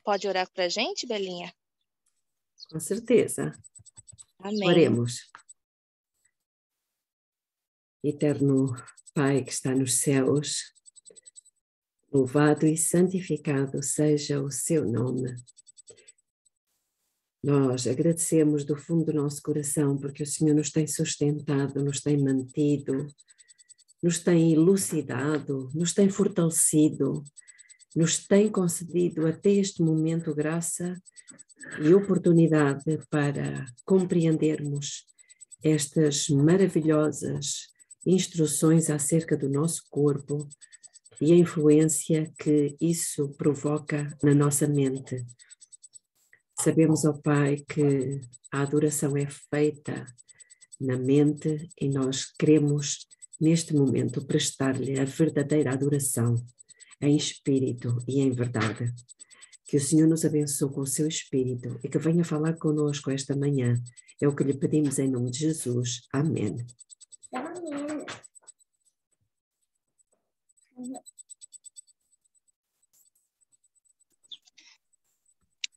pode orar para a gente, Belinha? Com certeza. Amém. Oremos. Eterno Pai que está nos céus, louvado e santificado seja o seu nome. Nós agradecemos do fundo do nosso coração porque o Senhor nos tem sustentado, nos tem mantido, nos tem elucidado, nos tem fortalecido, nos tem concedido até este momento graça e oportunidade para compreendermos estas maravilhosas instruções acerca do nosso corpo e a influência que isso provoca na nossa mente. Sabemos, ó Pai, que a adoração é feita na mente e nós queremos, neste momento, prestar-lhe a verdadeira adoração, em espírito e em verdade. Que o Senhor nos abençoe com o seu espírito e que venha falar conosco esta manhã. É o que lhe pedimos em nome de Jesus. Amém. Amém.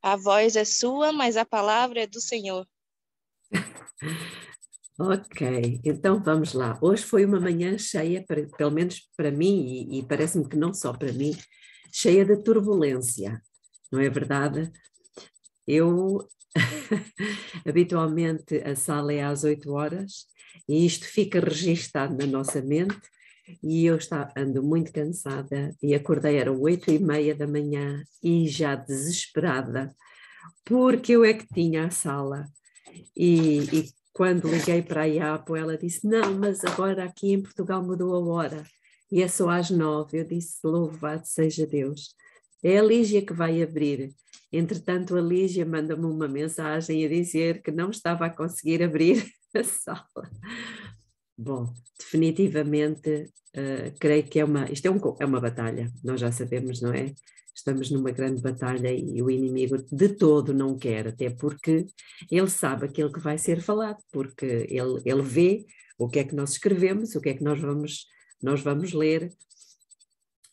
A voz é sua, mas a palavra é do Senhor. Ok, então vamos lá. Hoje foi uma manhã cheia, pelo menos para mim, e parece-me que não só para mim, cheia de turbulência, não é verdade? Eu, habitualmente, a sala é às 8 horas e isto fica registado na nossa mente e eu ando muito cansada e acordei, eram 8:30 da manhã e já desesperada, porque eu é que tinha a sala e quando liguei para a IAPO ela disse, não, mas agora aqui em Portugal mudou a hora e é só às 9, eu disse, louvado seja Deus, é a Lígia que vai abrir. Entretanto, a Lígia manda-me uma mensagem a dizer que não estava a conseguir abrir a sala. Bom, definitivamente, creio que isto é uma batalha, nós já sabemos, não é? Estamos numa grande batalha e o inimigo de todo não quer, até porque ele sabe aquilo que vai ser falado, porque ele vê o que é que nós escrevemos, o que é que nós vamos ler.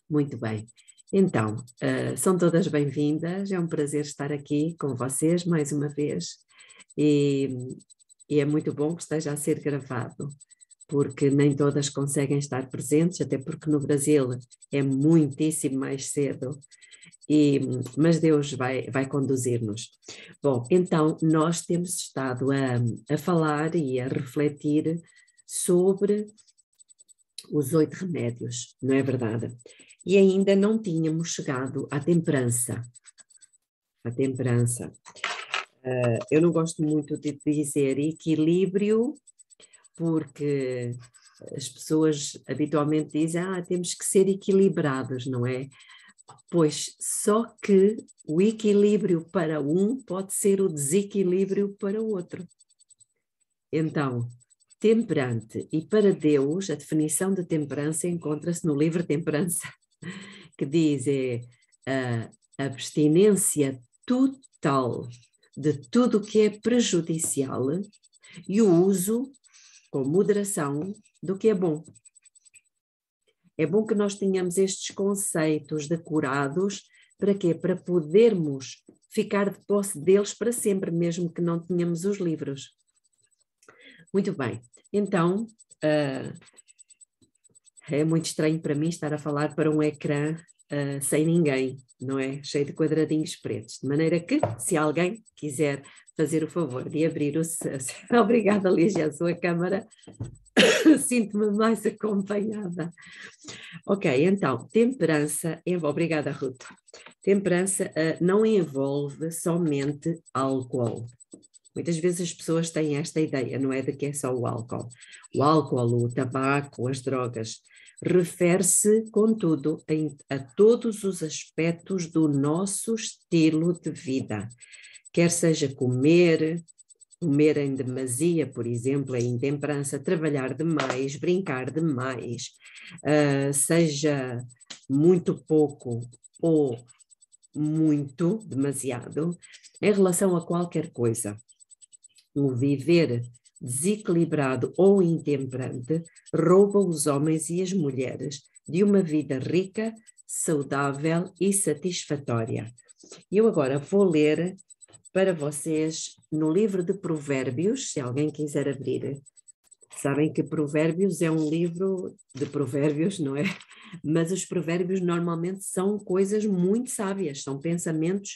Muito bem. Então, são todas bem-vindas, é um prazer estar aqui com vocês mais uma vez e é muito bom que esteja a ser gravado, porque nem todas conseguem estar presentes, até porque no Brasil é muitíssimo mais cedo, mas Deus vai conduzir-nos. Bom, então nós temos estado a falar e a refletir sobre os 8 remédios, não é verdade? E ainda não tínhamos chegado à temperança. A temperança. Eu não gosto muito de dizer equilíbrio, porque as pessoas habitualmente dizem, temos que ser equilibrados, não é? Pois só que o equilíbrio para um pode ser o desequilíbrio para o outro. Então, temperante, e para Deus, a definição de temperança encontra-se no livro Temperança, que diz a abstinência total de tudo o que é prejudicial e o uso com moderação do que é bom. É bom que nós tenhamos estes conceitos decorados, para quê? Para podermos ficar de posse deles para sempre, mesmo que não tenhamos os livros. Muito bem, então é muito estranho para mim estar a falar para um ecrã sem ninguém, não é? Cheio de quadradinhos pretos, de maneira que, se alguém quiser fazer o favor de abrir o... Obrigada, Lígia, a sua câmara, sinto-me mais acompanhada. Ok, então, temperança, obrigada, Ruth. Temperança não envolve somente álcool. Muitas vezes as pessoas têm esta ideia, não é de que é só o álcool. O álcool, o tabaco, as drogas, refere-se, contudo, a todos os aspectos do nosso estilo de vida. Quer seja comer em demasia, por exemplo, a intemperança, trabalhar demais, brincar demais, seja muito pouco ou muito, demasiado, em relação a qualquer coisa. O viver desequilibrado ou intemperante rouba os homens e as mulheres de uma vida rica, saudável e satisfatória. Eu agora vou ler para vocês no livro de Provérbios, se alguém quiser abrir. Sabem que Provérbios é um livro de provérbios, não é? Mas os provérbios normalmente são coisas muito sábias, são pensamentos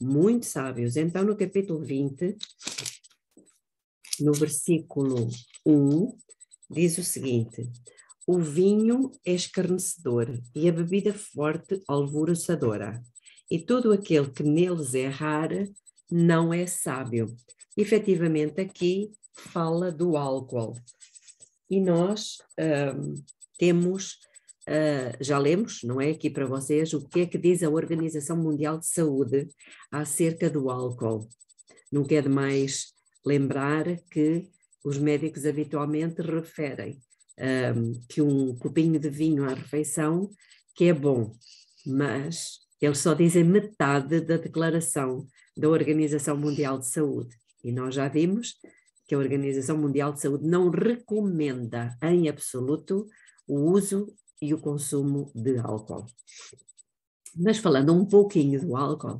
muito sábios. Então, no capítulo 20, no versículo 1, diz o seguinte: o vinho é escarnecedor e a bebida forte alvoroçadora, e todo aquele que neles errar não é sábio. Efetivamente, aqui fala do álcool. E nós temos, já lemos, não é, aqui para vocês, o que é que diz a Organização Mundial de Saúde acerca do álcool. Não quer demais lembrar que os médicos habitualmente referem que um copinho de vinho à refeição que é bom, mas eles só dizem metade da declaração da Organização Mundial de Saúde. E nós já vimos que a Organização Mundial de Saúde não recomenda em absoluto o uso e o consumo de álcool. Mas falando um pouquinho do álcool,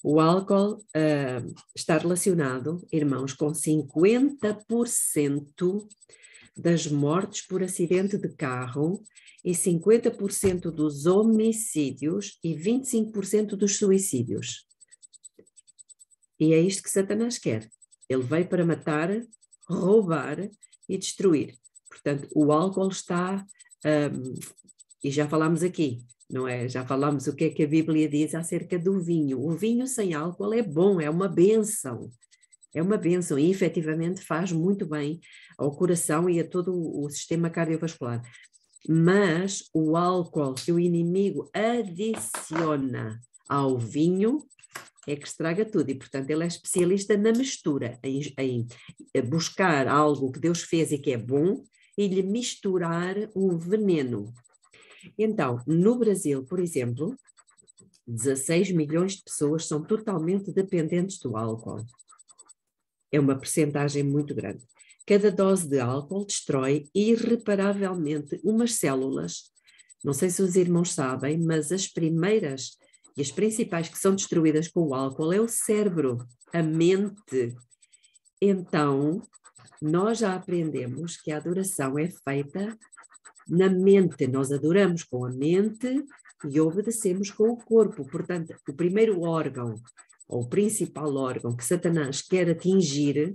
o álcool está relacionado, irmãos, com 50% das mortes por acidente de carro e 50% dos homicídios e 25% dos suicídios. E é isto que Satanás quer. Ele veio para matar, roubar e destruir. Portanto, o álcool está, e já falámos aqui, não é? Já falámos o que é que a Bíblia diz acerca do vinho. O vinho sem álcool é bom, é uma bênção. É uma bênção e efetivamente faz muito bem ao coração e a todo o sistema cardiovascular. Mas o álcool que o inimigo adiciona ao vinho é que estraga tudo, e portanto ele é especialista na mistura, em buscar algo que Deus fez e que é bom e lhe misturar um veneno. Então, no Brasil, por exemplo, 16 milhões de pessoas são totalmente dependentes do álcool. É uma percentagem muito grande. Cada dose de álcool destrói irreparavelmente umas células. Não sei se os irmãos sabem, mas as primeiras e as principais que são destruídas com o álcool é o cérebro, a mente. Então, nós já aprendemos que a adoração é feita na mente. Nós adoramos com a mente e obedecemos com o corpo. Portanto, o primeiro órgão, ou o principal órgão que Satanás quer atingir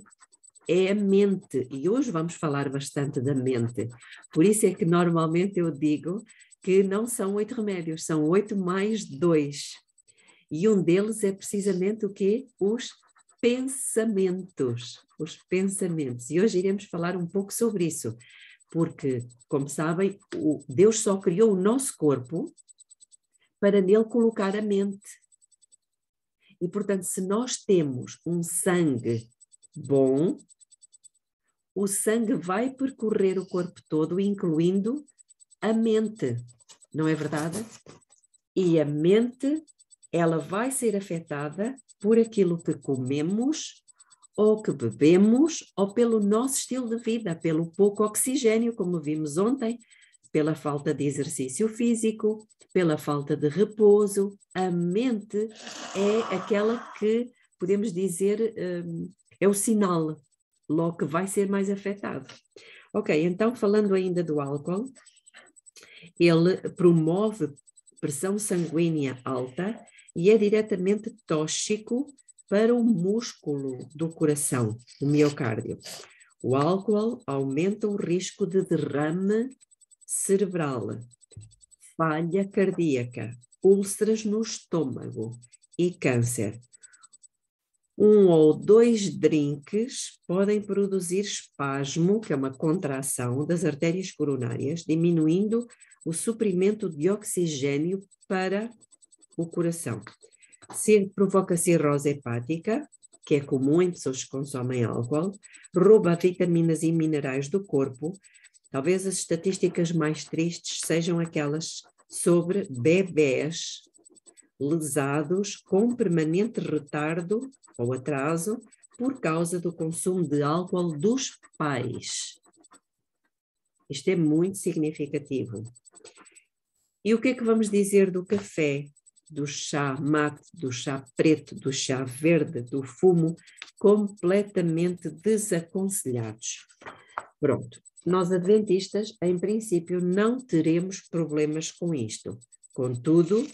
é a mente. E hoje vamos falar bastante da mente. Por isso é que normalmente eu digo que não são 8 remédios, são 8 mais 2. E um deles é precisamente o quê? Os pensamentos. Os pensamentos. E hoje iremos falar um pouco sobre isso, porque, como sabem, Deus só criou o nosso corpo para nele colocar a mente. E, portanto, se nós temos um sangue bom, o sangue vai percorrer o corpo todo, incluindo a mente, não é verdade? E a mente, ela vai ser afetada por aquilo que comemos, ou que bebemos, ou pelo nosso estilo de vida, pelo pouco oxigênio, como vimos ontem, pela falta de exercício físico, pela falta de repouso. A mente é aquela que, podemos dizer, é o sinal, logo que vai ser mais afetado. Ok, então falando ainda do álcool, ele promove pressão sanguínea alta e é diretamente tóxico para o músculo do coração, o miocárdio. O álcool aumenta o risco de derrame cerebral, falha cardíaca, úlceras no estômago e câncer. 1 ou 2 drinks podem produzir espasmo, que é uma contração das artérias coronárias, diminuindo o suprimento de oxigênio para o coração. Provoca cirrose hepática, que é comum em pessoas que consomem álcool, rouba vitaminas e minerais do corpo. Talvez as estatísticas mais tristes sejam aquelas sobre bebés lesados com permanente retardo ou atraso por causa do consumo de álcool dos pais. Isto é muito significativo. E o que é que vamos dizer do café? do chá mate, do chá preto, do chá verde, do fumo, completamente desaconselhados. Pronto, nós adventistas, em princípio, não teremos problemas com isto. Contudo,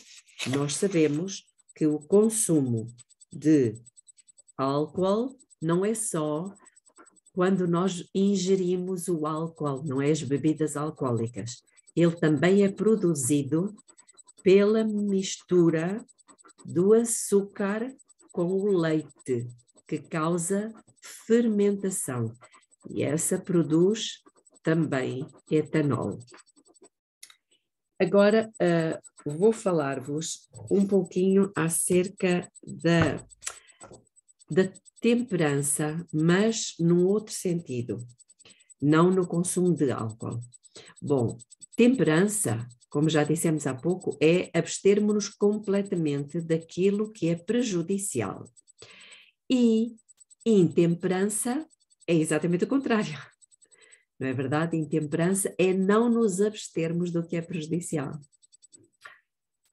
nós sabemos que o consumo de álcool não é só quando nós ingerimos o álcool, não é as bebidas alcoólicas. Ele também é produzido pela mistura do açúcar com o leite, que causa fermentação. E essa produz também etanol. Agora vou falar-vos um pouquinho acerca da temperança, mas num outro sentido, não no consumo de álcool. Bom, temperança, como já dissemos há pouco, é abstermos-nos completamente daquilo que é prejudicial. E intemperança é exatamente o contrário. Não é verdade? Intemperança é não nos abstermos do que é prejudicial.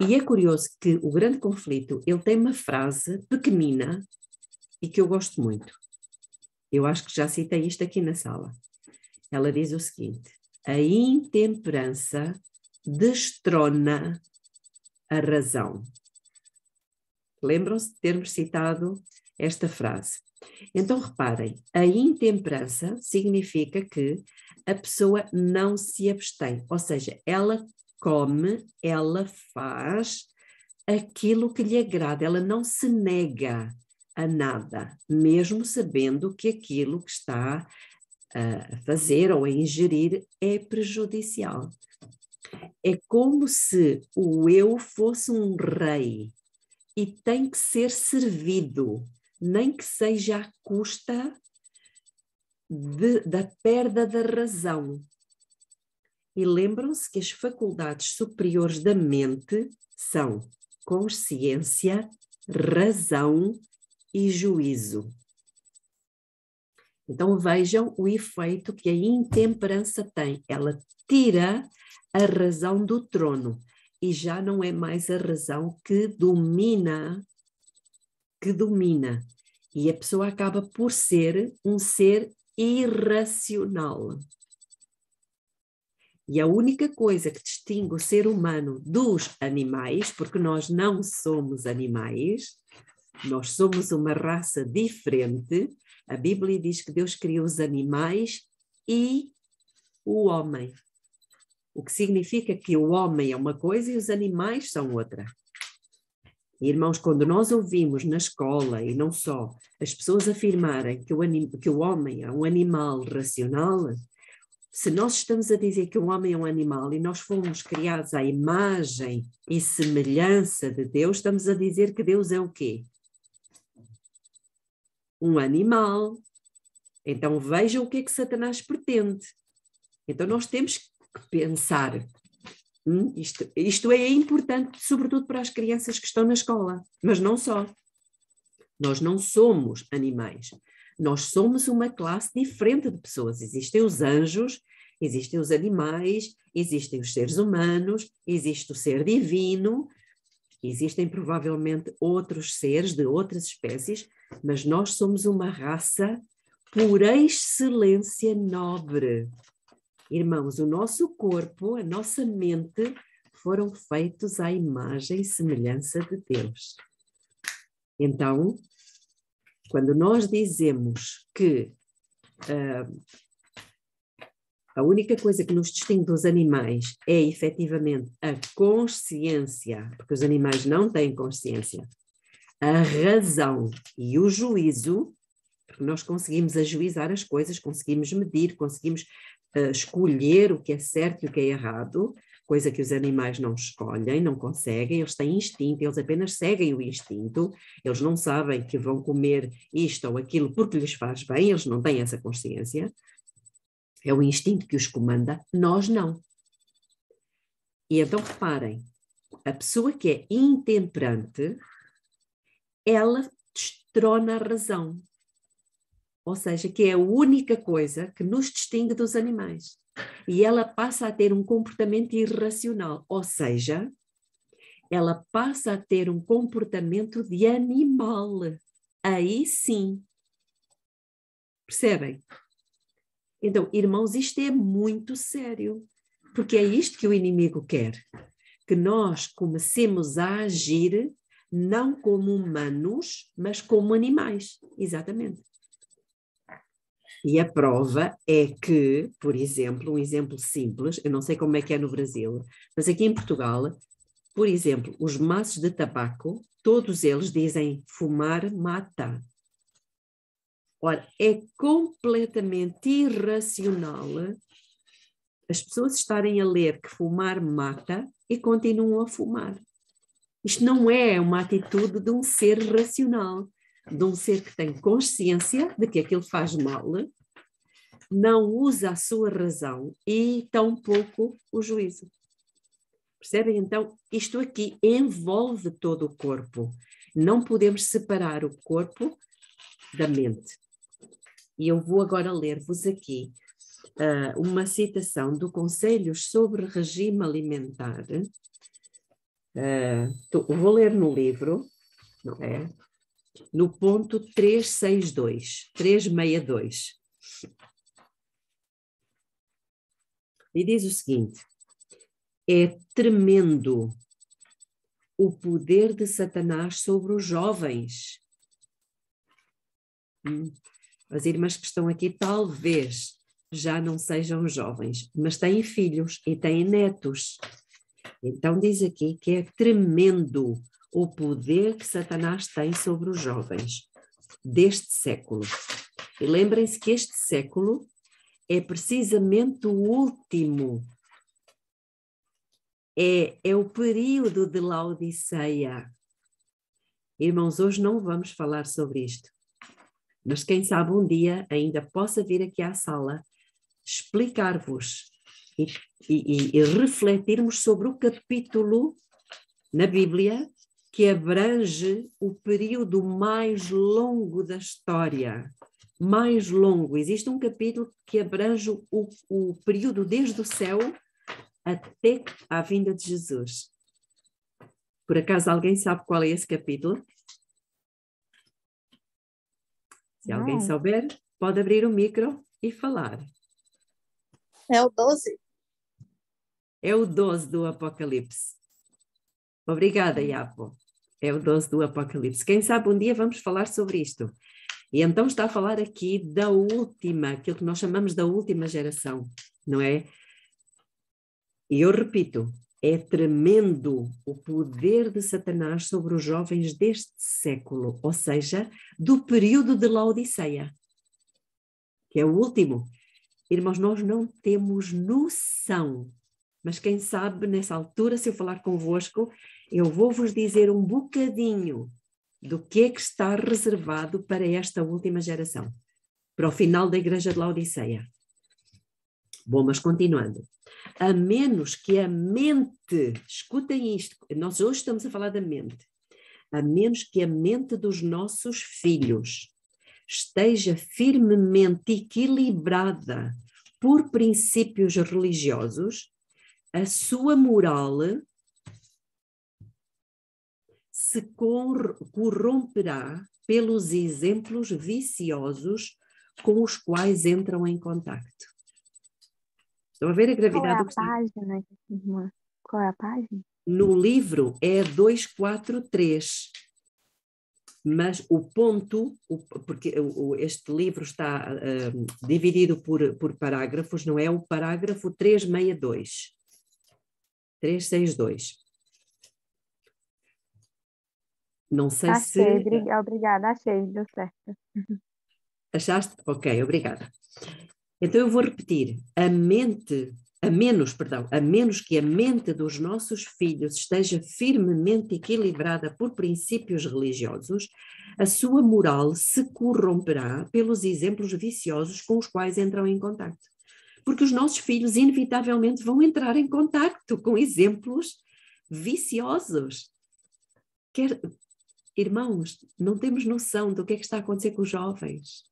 E é curioso que o Grande Conflito, ele tem uma frase pequenina e que eu gosto muito. Eu acho que já citei isto aqui na sala. Ela diz o seguinte: a intemperança destrona a razão. Lembram-se de termos citado esta frase? Então, reparem, a intemperança significa que a pessoa não se abstém, ou seja, ela come, ela faz aquilo que lhe agrada, ela não se nega a nada, mesmo sabendo que aquilo que está a fazer ou a ingerir é prejudicial. É como se o eu fosse um rei e tem que ser servido, nem que seja à custa da perda da razão. E lembram-se que as faculdades superiores da mente são consciência, razão e juízo. Então vejam o efeito que a intemperança tem. Ela tira a razão do trono e já não é mais a razão que domina. E a pessoa acaba por ser um ser irracional. E a única coisa que distingue o ser humano dos animais, porque nós não somos animais, nós somos uma raça diferente. A Bíblia diz que Deus criou os animais e o homem. O que significa que o homem é uma coisa e os animais são outra. Irmãos, quando nós ouvimos na escola, e não só, as pessoas afirmarem que o homem é um animal racional, se nós estamos a dizer que o homem é um animal e nós fomos criados à imagem e semelhança de Deus, estamos a dizer que Deus é o quê? Um animal. Então vejam o que é que Satanás pretende. Então nós temos que pensar, isto é importante, sobretudo para as crianças que estão na escola, mas não só. Nós não somos animais. Nós somos uma classe diferente de pessoas. Existem os anjos, existem os animais, existem os seres humanos, existe o ser divino, existem provavelmente outros seres de outras espécies, mas nós somos uma raça por excelência nobre. Irmãos, o nosso corpo, a nossa mente foram feitos à imagem e semelhança de Deus. Então, quando nós dizemos que a única coisa que nos distingue dos animais é efetivamente a consciência, porque os animais não têm consciência, a razão e o juízo, porque nós conseguimos ajuizar as coisas, conseguimos medir, conseguimos escolher o que é certo e o que é errado, coisa que os animais não escolhem, não conseguem, eles têm instinto, eles apenas seguem o instinto, eles não sabem que vão comer isto ou aquilo porque lhes faz bem, eles não têm essa consciência, é o instinto que os comanda, nós não. E então reparem, a pessoa que é intemperante, ela destrona a razão, ou seja, que é a única coisa que nos distingue dos animais. E ela passa a ter um comportamento irracional, ou seja, ela passa a ter um comportamento de animal. Aí sim. Percebem? Então, irmãos, isto é muito sério, porque é isto que o inimigo quer, que nós comecemos a agir não como humanos, mas como animais, exatamente. E a prova é que, por exemplo, um exemplo simples, eu não sei como é que é no Brasil, mas aqui em Portugal, por exemplo, os maços de tabaco, todos eles dizem fumar mata. Ora, é completamente irracional as pessoas estarem a ler que fumar mata e continuam a fumar. Isto não é uma atitude de um ser racional, de um ser que tem consciência de que aquilo faz mal, não usa a sua razão e tampouco o juízo. Percebem? Então, isto aqui envolve todo o corpo. Não podemos separar o corpo da mente. E eu vou agora ler-vos aqui uma citação do Conselhos sobre Regime Alimentar. Vou ler no livro, não é? No ponto 362. E diz o seguinte: é tremendo o poder de Satanás sobre os jovens. As irmãs que estão aqui talvez já não sejam jovens, mas têm filhos e têm netos. Então diz aqui que é tremendo o poder que Satanás tem sobre os jovens deste século. E lembrem-se que este século é precisamente o último. É o período de Laodiceia. Irmãos, hoje não vamos falar sobre isto, mas quem sabe um dia ainda possa vir aqui à sala explicar-vos e refletirmos sobre o capítulo na Bíblia que abrange o período mais longo da história. Mais longo. Existe um capítulo que abrange o período desde o céu até à vinda de Jesus. Por acaso alguém sabe qual é esse capítulo? Se alguém souber, pode abrir o micro e falar. É o 12? É o 12 do Apocalipse. Obrigada, Iapo. É o 12 do Apocalipse. Quem sabe um dia vamos falar sobre isto. E então está a falar aqui da última, aquilo que nós chamamos da última geração, não é? E eu repito, é tremendo o poder de Satanás sobre os jovens deste século, ou seja, do período de Laodiceia, que é o último. Irmãos, nós não temos noção, mas quem sabe nessa altura, se eu falar convosco, eu vou vos dizer um bocadinho do que é que está reservado para esta última geração, para o final da Igreja de Laodiceia. Bom, mas continuando. A menos que a mente, escutem isto, nós hoje estamos a falar da mente, a menos que a mente dos nossos filhos esteja firmemente equilibrada por princípios religiosos, a sua moral se corromperá pelos exemplos viciosos com os quais entram em contacto. Estão a ver a gravidade do que está? Qual é a página, irmã? Qual é a página? No livro é 243, mas o ponto, porque este livro está dividido por parágrafos, não é? O parágrafo 362. Não sei achei, se... Obrigada, achei, deu certo. Achaste? Ok, obrigada. Então eu vou repetir, a menos que a mente dos nossos filhos esteja firmemente equilibrada por princípios religiosos, a sua moral se corromperá pelos exemplos viciosos com os quais entram em contacto. Porque os nossos filhos inevitavelmente vão entrar em contacto com exemplos viciosos. Irmãos, não temos noção do que é que está a acontecer com os jovens.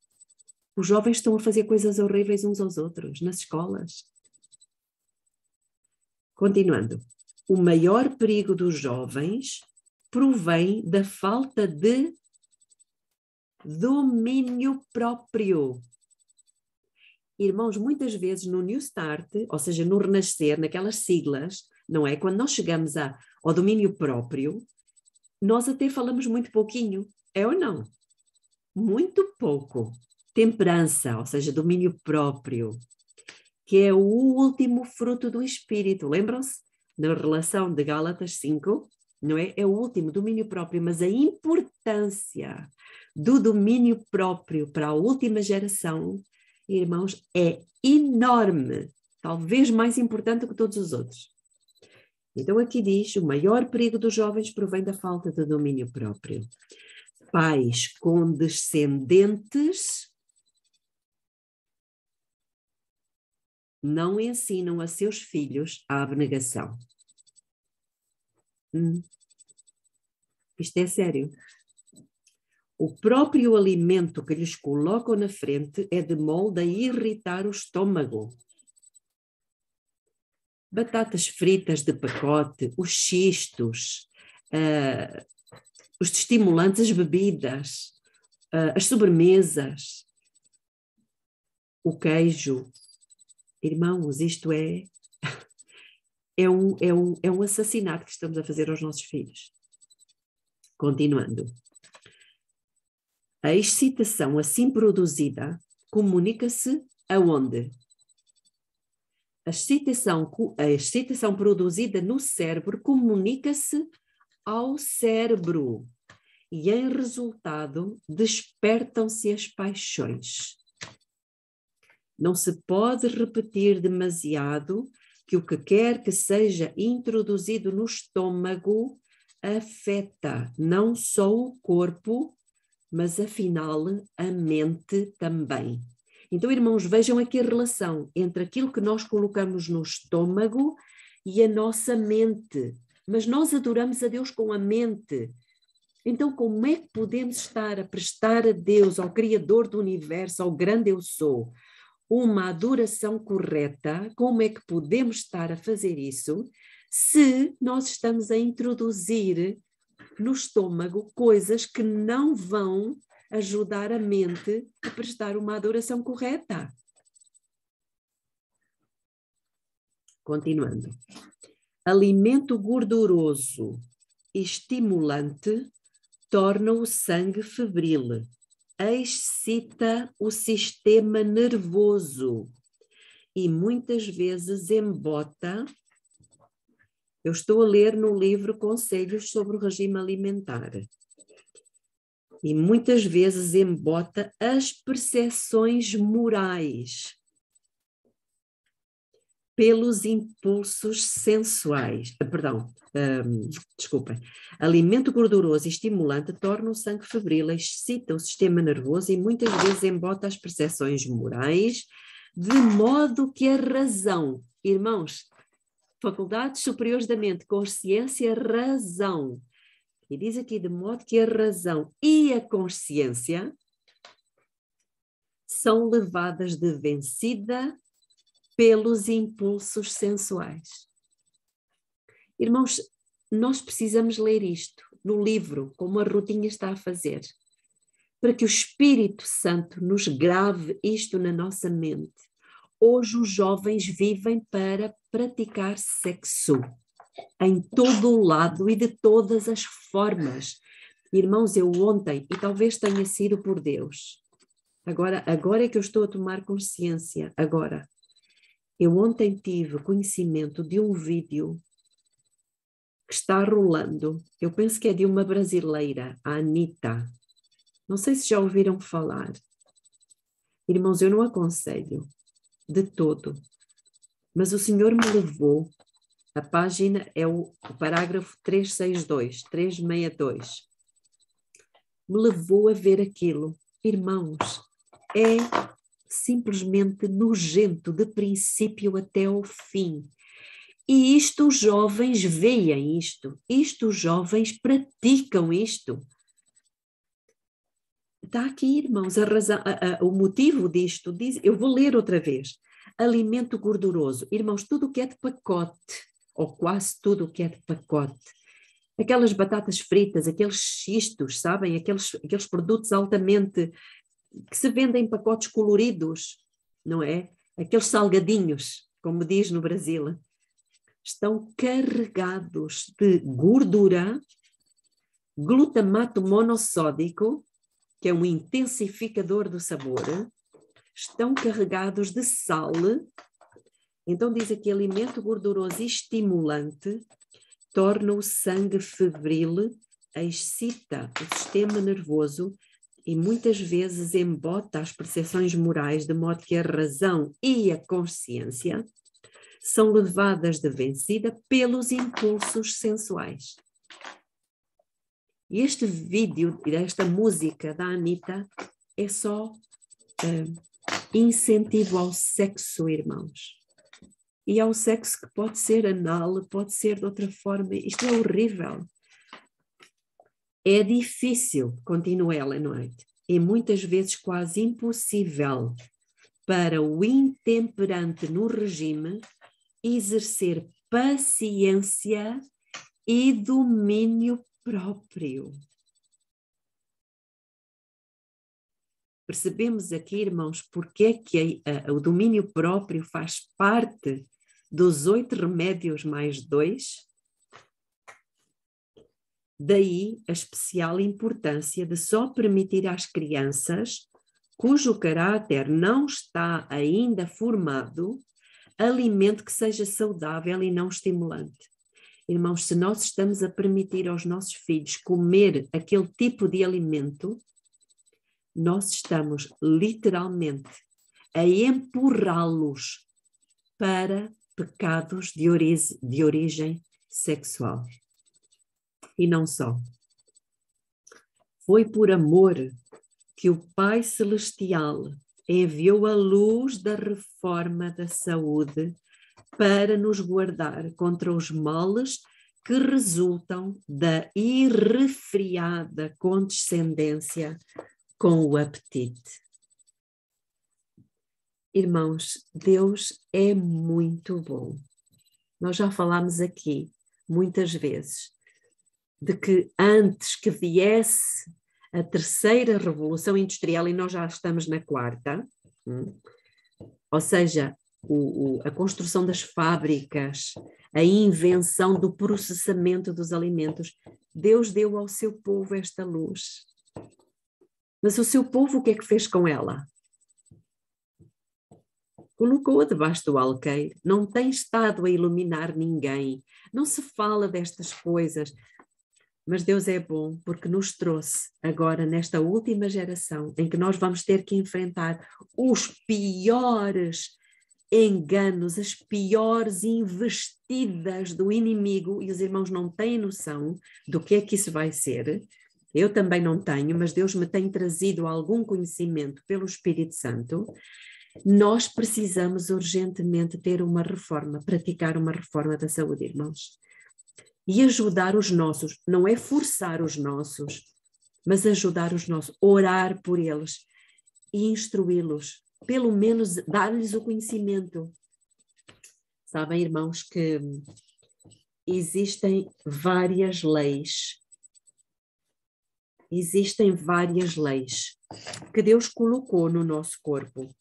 Os jovens estão a fazer coisas horríveis uns aos outros, nas escolas. Continuando. o maior perigo dos jovens provém da falta de domínio próprio. Irmãos, muitas vezes no New Start, ou seja, no renascer, naquelas siglas, não é? Quando nós chegamos ao domínio próprio, nós até falamos muito pouquinho, é ou não? Muito pouco. Temperança, ou seja, domínio próprio, que é o último fruto do Espírito. Lembram-se? Na relação de Gálatas 5, não é? É o último, domínio próprio, mas a importância do domínio próprio para a última geração, irmãos, é enorme, talvez mais importante que todos os outros. Então aqui diz, o maior perigo dos jovens provém da falta de domínio próprio. Pais condescendentes não ensinam a seus filhos a abnegação. Isto é sério. O próprio alimento que lhes colocam na frente é de molde a irritar o estômago. Batatas fritas de pacote, os xistos, os estimulantes, as bebidas, as sobremesas, o queijo. Irmãos, isto é um assassinato que estamos a fazer aos nossos filhos. Continuando. A excitação assim produzida comunica-se aonde? A excitação produzida no cérebro comunica-se ao cérebro e, em resultado, despertam-se as paixões. Não se pode repetir demasiado que o que quer que seja introduzido no estômago afeta não só o corpo, mas afinal a mente também. Então, irmãos, vejam aqui a relação entre aquilo que nós colocamos no estômago e a nossa mente. Mas nós adoramos a Deus com a mente. Então, como é que podemos estar a prestar a Deus, ao Criador do Universo, ao grande eu sou, uma adoração correta? Como é que podemos estar a fazer isso se nós estamos a introduzir no estômago coisas que não vão ajudar a mente a prestar uma adoração correta? Continuando. Alimento gorduroso estimulante torna o sangue febril, excita o sistema nervoso e muitas vezes embota. Eu estou a ler no livro Conselhos sobre o Regime Alimentar. E muitas vezes embota as percepções morais pelos impulsos sensuais. Desculpem. Alimento gorduroso e estimulante torna o sangue febril, excita o sistema nervoso e muitas vezes embota as percepções morais, de modo que a razão, irmãos, faculdades superiores da mente, consciência, razão. E diz aqui, de modo que a razão e a consciência são levadas de vencida pelos impulsos sensuais. Irmãos, nós precisamos ler isto no livro, como a Rutinha está a fazer, para que o Espírito Santo nos grave isto na nossa mente. Hoje os jovens vivem para praticar sexo em todo o lado e de todas as formas. Irmãos, eu ontem, e talvez tenha sido por Deus, agora é que eu estou a tomar consciência, agora. Eu ontem tive conhecimento de um vídeo que está rolando, eu penso que é de uma brasileira, a Anitta. Não sei se já ouviram falar. Irmãos, eu não aconselho de todo, mas o Senhor me levou. A página é o parágrafo 362. Me levou a ver aquilo. Irmãos, é simplesmente nojento, de princípio até ao fim. E isto os jovens veem isto. Os jovens praticam isto. Está aqui, irmãos, a razão, o motivo disto. Eu vou ler outra vez. Alimento gorduroso. Irmãos, tudo o que é de pacote, ou quase tudo o que é de pacote. Aquelas batatas fritas, aqueles xistos, sabem? Aqueles produtos altamente que se vendem em pacotes coloridos, não é? Aqueles salgadinhos, como diz no Brasil, estão carregados de gordura, glutamato monossódico, que é um intensificador do sabor, estão carregados de sal. Então diz aqui, alimento gorduroso e estimulante, torna o sangue febril, excita o sistema nervoso e muitas vezes embota as percepções morais, de modo que a razão e a consciência são levadas de vencida pelos impulsos sensuais. E este vídeo, esta música da Anitta, é só incentivo ao sexo, irmãos. E ao sexo que pode ser anal, pode ser de outra forma. Isto é horrível. É difícil, continua Ellen White, e muitas vezes quase impossível para o intemperante no regime exercer paciência e domínio próprio. Percebemos aqui, irmãos, porque é que o domínio próprio faz parte dos 8 remédios mais 2? Daí a especial importância de só permitir às crianças, cujo caráter não está ainda formado, alimento que seja saudável e não estimulante. Irmãos, se nós estamos a permitir aos nossos filhos comer aquele tipo de alimento, nós estamos literalmente a empurrá-los para pecados de origem sexual. E não só. Foi por amor que o Pai Celestial enviou a luz da reforma da saúde para nos guardar contra os males que resultam da irrefriada condescendência com o apetite. Irmãos, Deus é muito bom. Nós já falámos aqui muitas vezes de que antes que viesse a terceira revolução industrial, e nós já estamos na quarta, ou seja, a construção das fábricas, a invenção do processamento dos alimentos, Deus deu ao seu povo esta luz. Mas o seu povo, o que é que fez com ela? Colocou-a debaixo do alqueire, não tem estado a iluminar ninguém, não se fala destas coisas. Mas Deus é bom porque nos trouxe agora nesta última geração em que nós vamos ter que enfrentar os piores enganos, as piores investidas do inimigo, e os irmãos não têm noção do que é que isso vai ser. Eu também não tenho, mas Deus me tem trazido algum conhecimento pelo Espírito Santo. Nós precisamos urgentemente ter uma reforma, praticar uma reforma da saúde, irmãos. E ajudar os nossos, não é forçar os nossos, mas ajudar os nossos, orar por eles e instruí-los, pelo menos dar-lhes o conhecimento. Sabem, irmãos, que existem várias leis que Deus colocou no nosso corpo.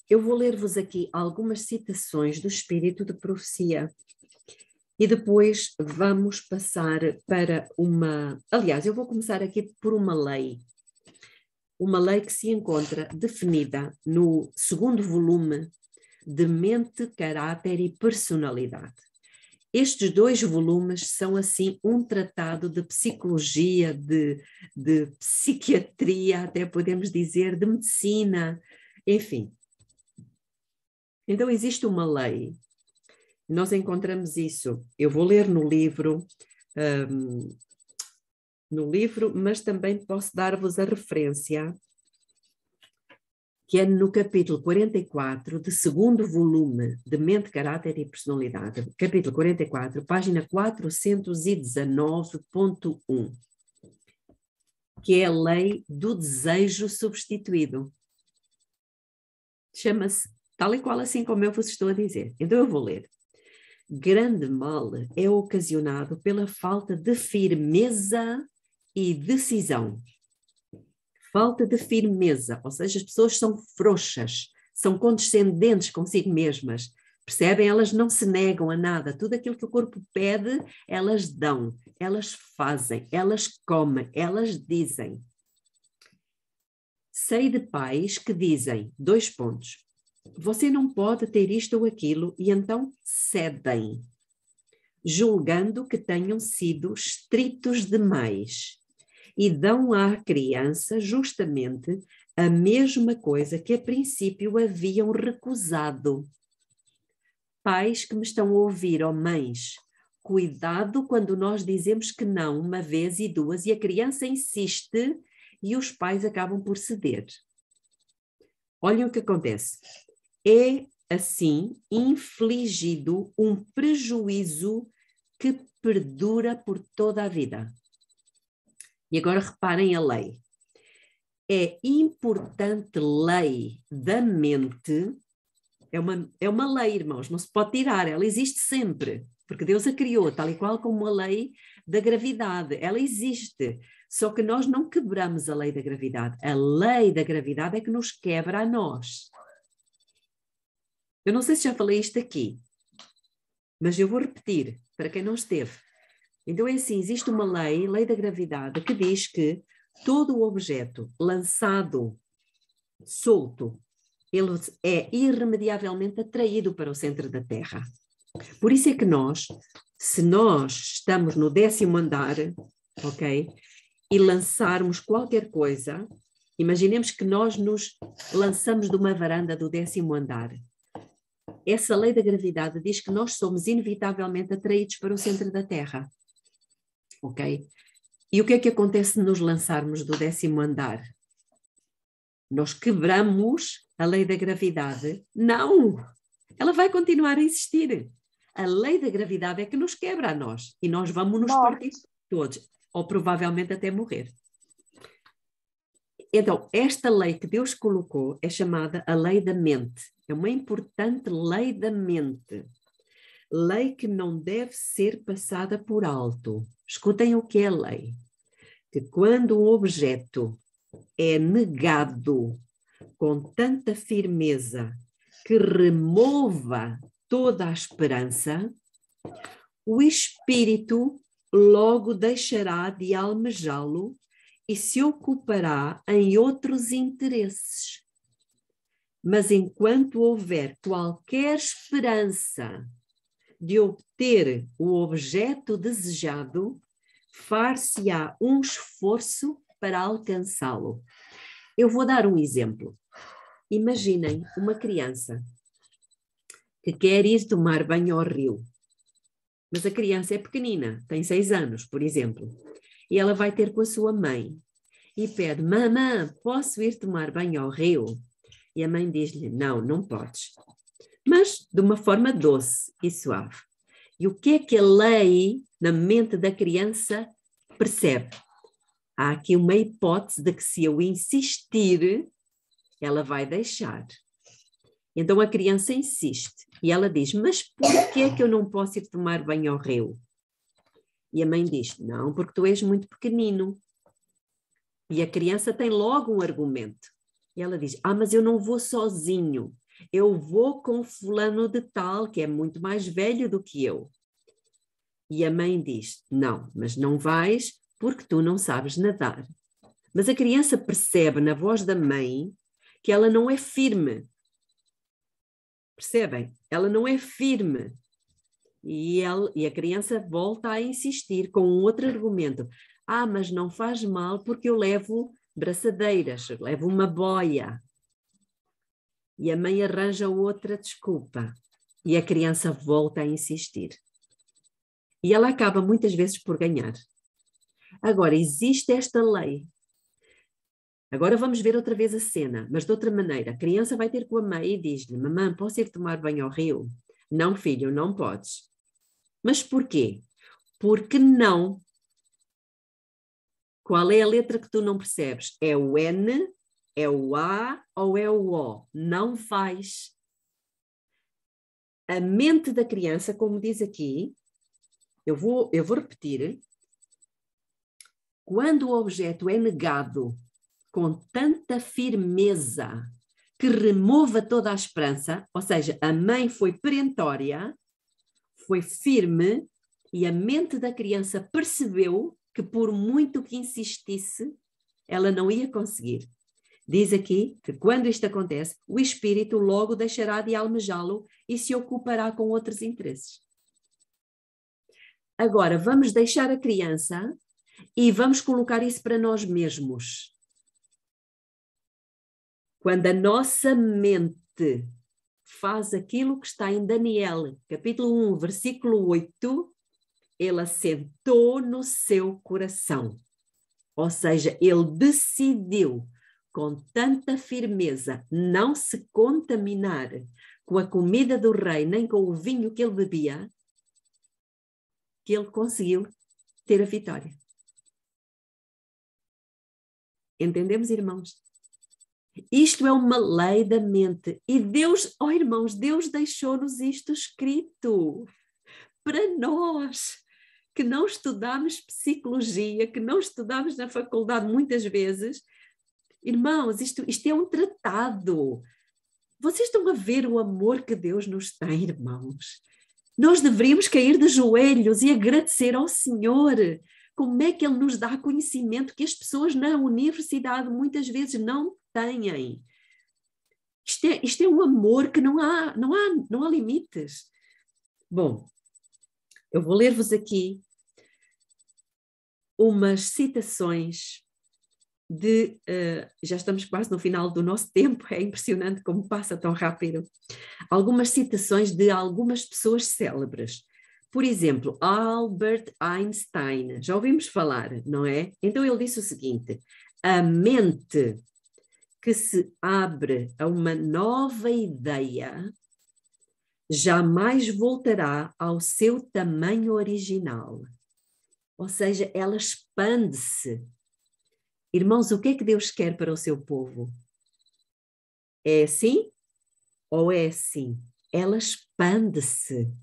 Eu vou ler-vos aqui algumas citações do Espírito de Profecia e depois vamos passar para uma... Aliás, eu vou começar aqui por uma lei que se encontra definida no 2º volume de Mente, Caráter e Personalidade. Estes 2 volumes são assim um tratado de psicologia, de psiquiatria, até podemos dizer, de medicina, enfim. Então existe uma lei, nós encontramos isso, eu vou ler no livro, mas também posso dar-vos a referência, que é no capítulo 44 do 2º volume de Mente, Caráter e Personalidade, capítulo 44, página 419.1, que é a lei do desejo substituído. Chama-se tal e qual assim como eu vos estou a dizer. Então eu vou ler. Grande mal é ocasionado pela falta de firmeza e decisão. Falta de firmeza, ou seja, as pessoas são frouxas, são condescendentes consigo mesmas, percebem? Elas não se negam a nada, tudo aquilo que o corpo pede, elas dão, elas fazem, elas comem, elas dizem. Sei de pais que dizem, 2 pontos, você não pode ter isto ou aquilo, e então cedem, julgando que tenham sido estritos demais. E dão à criança justamente a mesma coisa que a princípio haviam recusado. Pais que me estão a ouvir, ou mães, cuidado quando nós dizemos que não uma vez e duas e a criança insiste e os pais acabam por ceder. Olhem o que acontece. É assim infligido um prejuízo que perdura por toda a vida. E agora reparem a lei. É importante lei da mente, é uma lei, irmãos, não se pode tirar, ela existe sempre, porque Deus a criou, tal e qual como a lei da gravidade, ela existe, só que nós não quebramos a lei da gravidade, a lei da gravidade é que nos quebra a nós. Eu não sei se já falei isto aqui, mas eu vou repetir, para quem não esteve. Então é assim, existe uma lei, lei da gravidade, que diz que todo o objeto lançado, solto, ele é irremediavelmente atraído para o centro da Terra. Por isso é que nós, se nós estamos no 10º andar, ok, e lançarmos qualquer coisa, imaginemos que nós nos lançamos de uma varanda do 10º andar. Essa lei da gravidade diz que nós somos inevitavelmente atraídos para o centro da Terra. Ok? E o que é que acontece se nos lançarmos do 10º andar? Nós quebramos a lei da gravidade? Não! Ela vai continuar a existir. A lei da gravidade é que nos quebra a nós. E nós vamos nos partir todos. Ou provavelmente até morrer. Então, esta lei que Deus colocou é chamada a lei da mente. É uma importante lei da mente. Lei que não deve ser passada por alto. Escutem o que é lei. Que quando um objeto é negado com tanta firmeza que remova toda a esperança, o espírito logo deixará de almejá-lo e se ocupará em outros interesses. Mas enquanto houver qualquer esperança de obter o objeto desejado, far-se-á um esforço para alcançá-lo. Eu vou dar um exemplo. Imaginem uma criança que quer ir tomar banho ao rio, mas a criança é pequenina, tem 6 anos, por exemplo, e ela vai ter com a sua mãe e pede, mamã, posso ir tomar banho ao rio? E a mãe diz-lhe, não, não podes. Mas de uma forma doce e suave. E o que é que a lei na mente da criança percebe? Há aqui uma hipótese de que se eu insistir, ela vai deixar. Então a criança insiste e ela diz, mas por que é que eu não posso ir tomar banho ao rio? E a mãe diz, não, porque tu és muito pequenino. E a criança tem logo um argumento. E ela diz, mas eu não vou sozinho. Eu vou com fulano de tal, que é muito mais velho do que eu. E a mãe diz, não, mas não vais porque tu não sabes nadar. Mas a criança percebe na voz da mãe que ela não é firme. Percebem? Ela não é firme. E a criança volta a insistir com um outro argumento. Mas não faz mal porque eu levo braçadeiras, levo uma boia. E a mãe arranja outra desculpa. E a criança volta a insistir. E ela acaba muitas vezes por ganhar. Agora, existe esta lei. Agora vamos ver outra vez a cena, mas de outra maneira. A criança vai ter com a mãe e diz-lhe, mamãe, posso ir tomar banho ao rio? Não, filho, não podes. Mas porquê? Porque não. Qual é a letra que tu não percebes? É o N, é o A ou é o O? Não vais. A mente da criança, como diz aqui, eu vou repetir, quando o objeto é negado com tanta firmeza que remova toda a esperança, ou seja, a mãe foi perentória, foi firme, e a mente da criança percebeu que por muito que insistisse, ela não ia conseguir. Diz aqui que quando isto acontece, o espírito logo deixará de almejá-lo e se ocupará com outros interesses. Agora, vamos deixar a criança e vamos colocar isso para nós mesmos. Quando a nossa mente faz aquilo que está em Daniel, capítulo 1, versículo 8, ele assentou no seu coração. Ou seja, ele decidiu com tanta firmeza não se contaminar com a comida do rei, nem com o vinho que ele bebia, que ele conseguiu ter a vitória. Entendemos, irmãos? Isto é uma lei da mente. E Deus, irmãos, Deus deixou-nos isto escrito para nós, que não estudamos psicologia, que não estudamos na faculdade muitas vezes. Irmãos, isto é um tratado. Vocês estão a ver o amor que Deus nos tem, irmãos? Nós deveríamos cair de joelhos e agradecer ao Senhor. Como é que Ele nos dá conhecimento que as pessoas na universidade muitas vezes não têm? Isto é um amor que não há limites. Bom, eu vou ler-vos aqui umas citações já estamos quase no final do nosso tempo, é impressionante como passa tão rápido. Algumas citações de algumas pessoas célebres. Por exemplo, Albert Einstein, já ouvimos falar, não é? Então ele disse o seguinte: a mente que se abre a uma nova ideia jamais voltará ao seu tamanho original. Ou seja, ela expande-se. Irmãos, o que é que Deus quer para o seu povo? É assim ou é assim? Ela expande-se.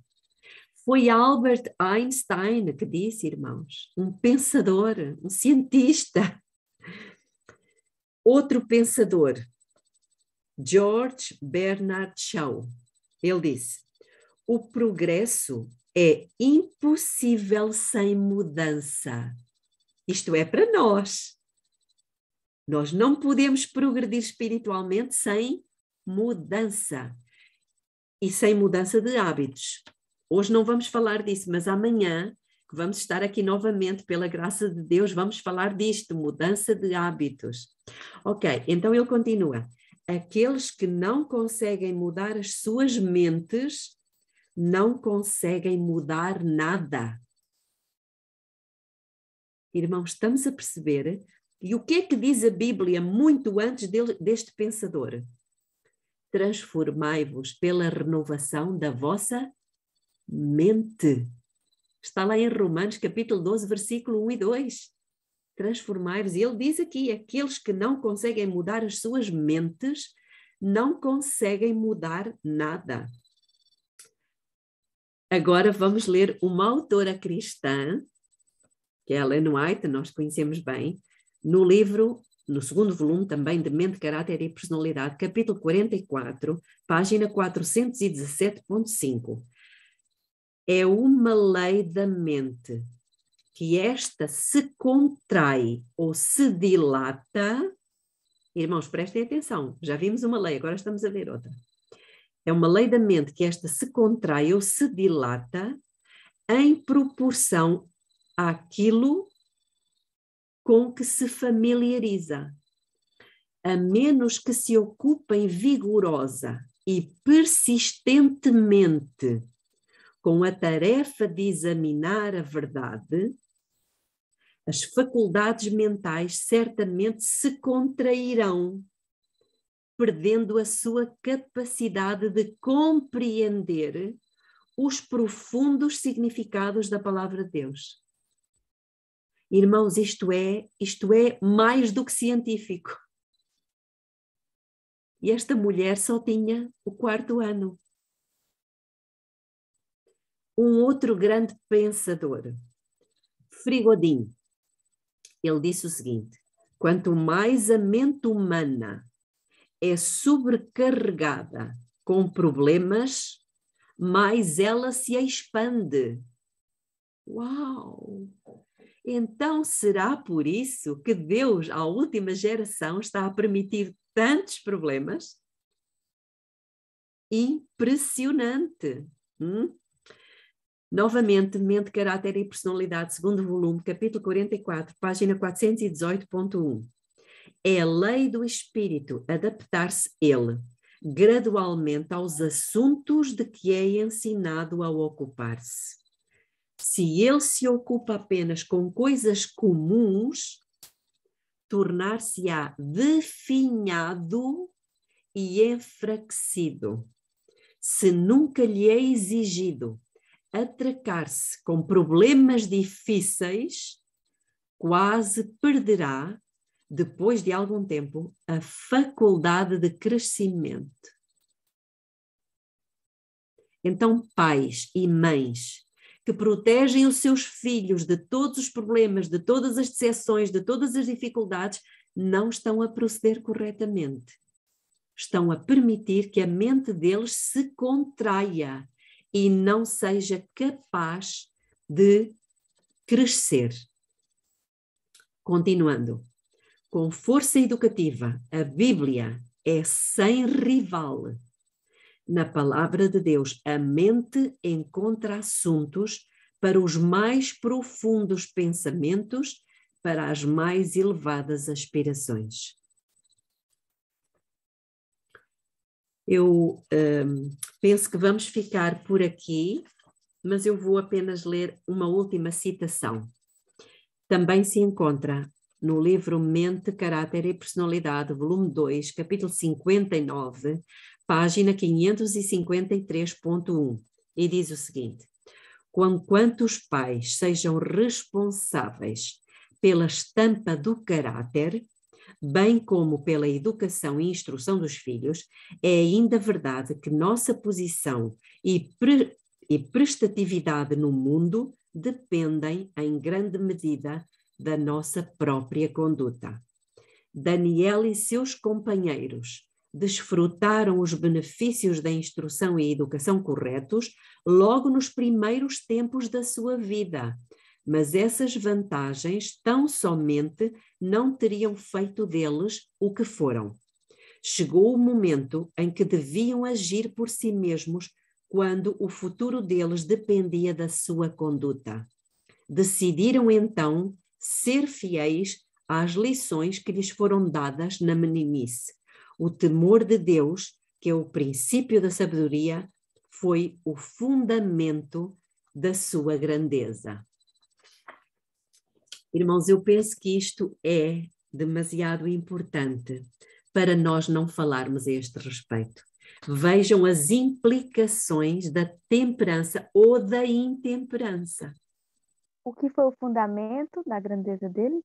Foi Albert Einstein que disse, irmãos, um pensador, um cientista. Outro pensador, George Bernard Shaw, ele disse: o progresso é impossível sem mudança. Isto é para nós. Nós não podemos progredir espiritualmente sem mudança e sem mudança de hábitos. Hoje não vamos falar disso, mas amanhã, que vamos estar aqui novamente, pela graça de Deus, vamos falar disto, mudança de hábitos. Ok, então ele continua. Aqueles que não conseguem mudar as suas mentes não conseguem mudar nada. Irmãos, estamos a perceber? E o que é que diz a Bíblia muito antes deste pensador? Transformai-vos pela renovação da vossa mente. Está lá em Romanos, capítulo 12, versículo 1 e 2. Transformai-vos. E ele diz aqui, aqueles que não conseguem mudar as suas mentes, não conseguem mudar nada. Agora vamos ler uma autora cristã, que é Ellen White, nós conhecemos bem, no livro, no segundo volume também de Mente, Caráter e Personalidade, capítulo 44, página 417.5. É uma lei da mente que esta se contrai ou se dilata. Irmãos, prestem atenção, já vimos uma lei, agora estamos a ver outra. É uma lei da mente que esta se contrai ou se dilata em proporção àquilo com que se familiariza, a menos que se ocupem vigorosa e persistentemente com a tarefa de examinar a verdade, as faculdades mentais certamente se contrairão, perdendo a sua capacidade de compreender os profundos significados da palavra de Deus. Irmãos, isto é mais do que científico. E esta mulher só tinha o 4º ano. Um outro grande pensador, Frigodin, ele disse o seguinte: quanto mais a mente humana é sobrecarregada com problemas, mais ela se expande. Uau! Então será por isso que Deus, à última geração, está a permitir tantos problemas? Impressionante! Novamente, Mente, Caráter e Personalidade, segundo volume, capítulo 44, página 418.1. É a lei do espírito adaptar-se ele, gradualmente aos assuntos de que é ensinado a ocupar-se. Se ele se ocupa apenas com coisas comuns, tornar-se-á definhado e enfraquecido. Se nunca lhe é exigido atracar-se com problemas difíceis, quase perderá, depois de algum tempo, a faculdade de crescimento. Então, pais e mães que protegem os seus filhos de todos os problemas, de todas as decepções, de todas as dificuldades, não estão a proceder corretamente. Estão a permitir que a mente deles se contraia e não seja capaz de crescer. Continuando. Com força educativa, a Bíblia é sem rival. Na palavra de Deus, a mente encontra assuntos para os mais profundos pensamentos, para as mais elevadas aspirações. Eu penso que vamos ficar por aqui, mas eu vou apenas ler uma última citação. Também se encontra no livro Mente, Caráter e Personalidade, volume 2, capítulo 59, página 553.1, e diz o seguinte: conquanto os pais sejam responsáveis pela estampa do caráter, bem como pela educação e instrução dos filhos, é ainda verdade que nossa posição e prestatividade no mundo dependem, em grande medida, da nossa própria conduta. Daniel e seus companheiros desfrutaram os benefícios da instrução e educação corretos logo nos primeiros tempos da sua vida, mas essas vantagens tão somente não teriam feito deles o que foram. Chegou o momento em que deviam agir por si mesmos quando o futuro deles dependia da sua conduta. Decidiram então ser fiéis às lições que lhes foram dadas na meninice. O temor de Deus, que é o princípio da sabedoria, foi o fundamento da sua grandeza. Irmãos, eu penso que isto é demasiado importante para nós não falarmos a este respeito. Vejam as implicações da temperança ou da intemperança. O que foi o fundamento da grandeza dele?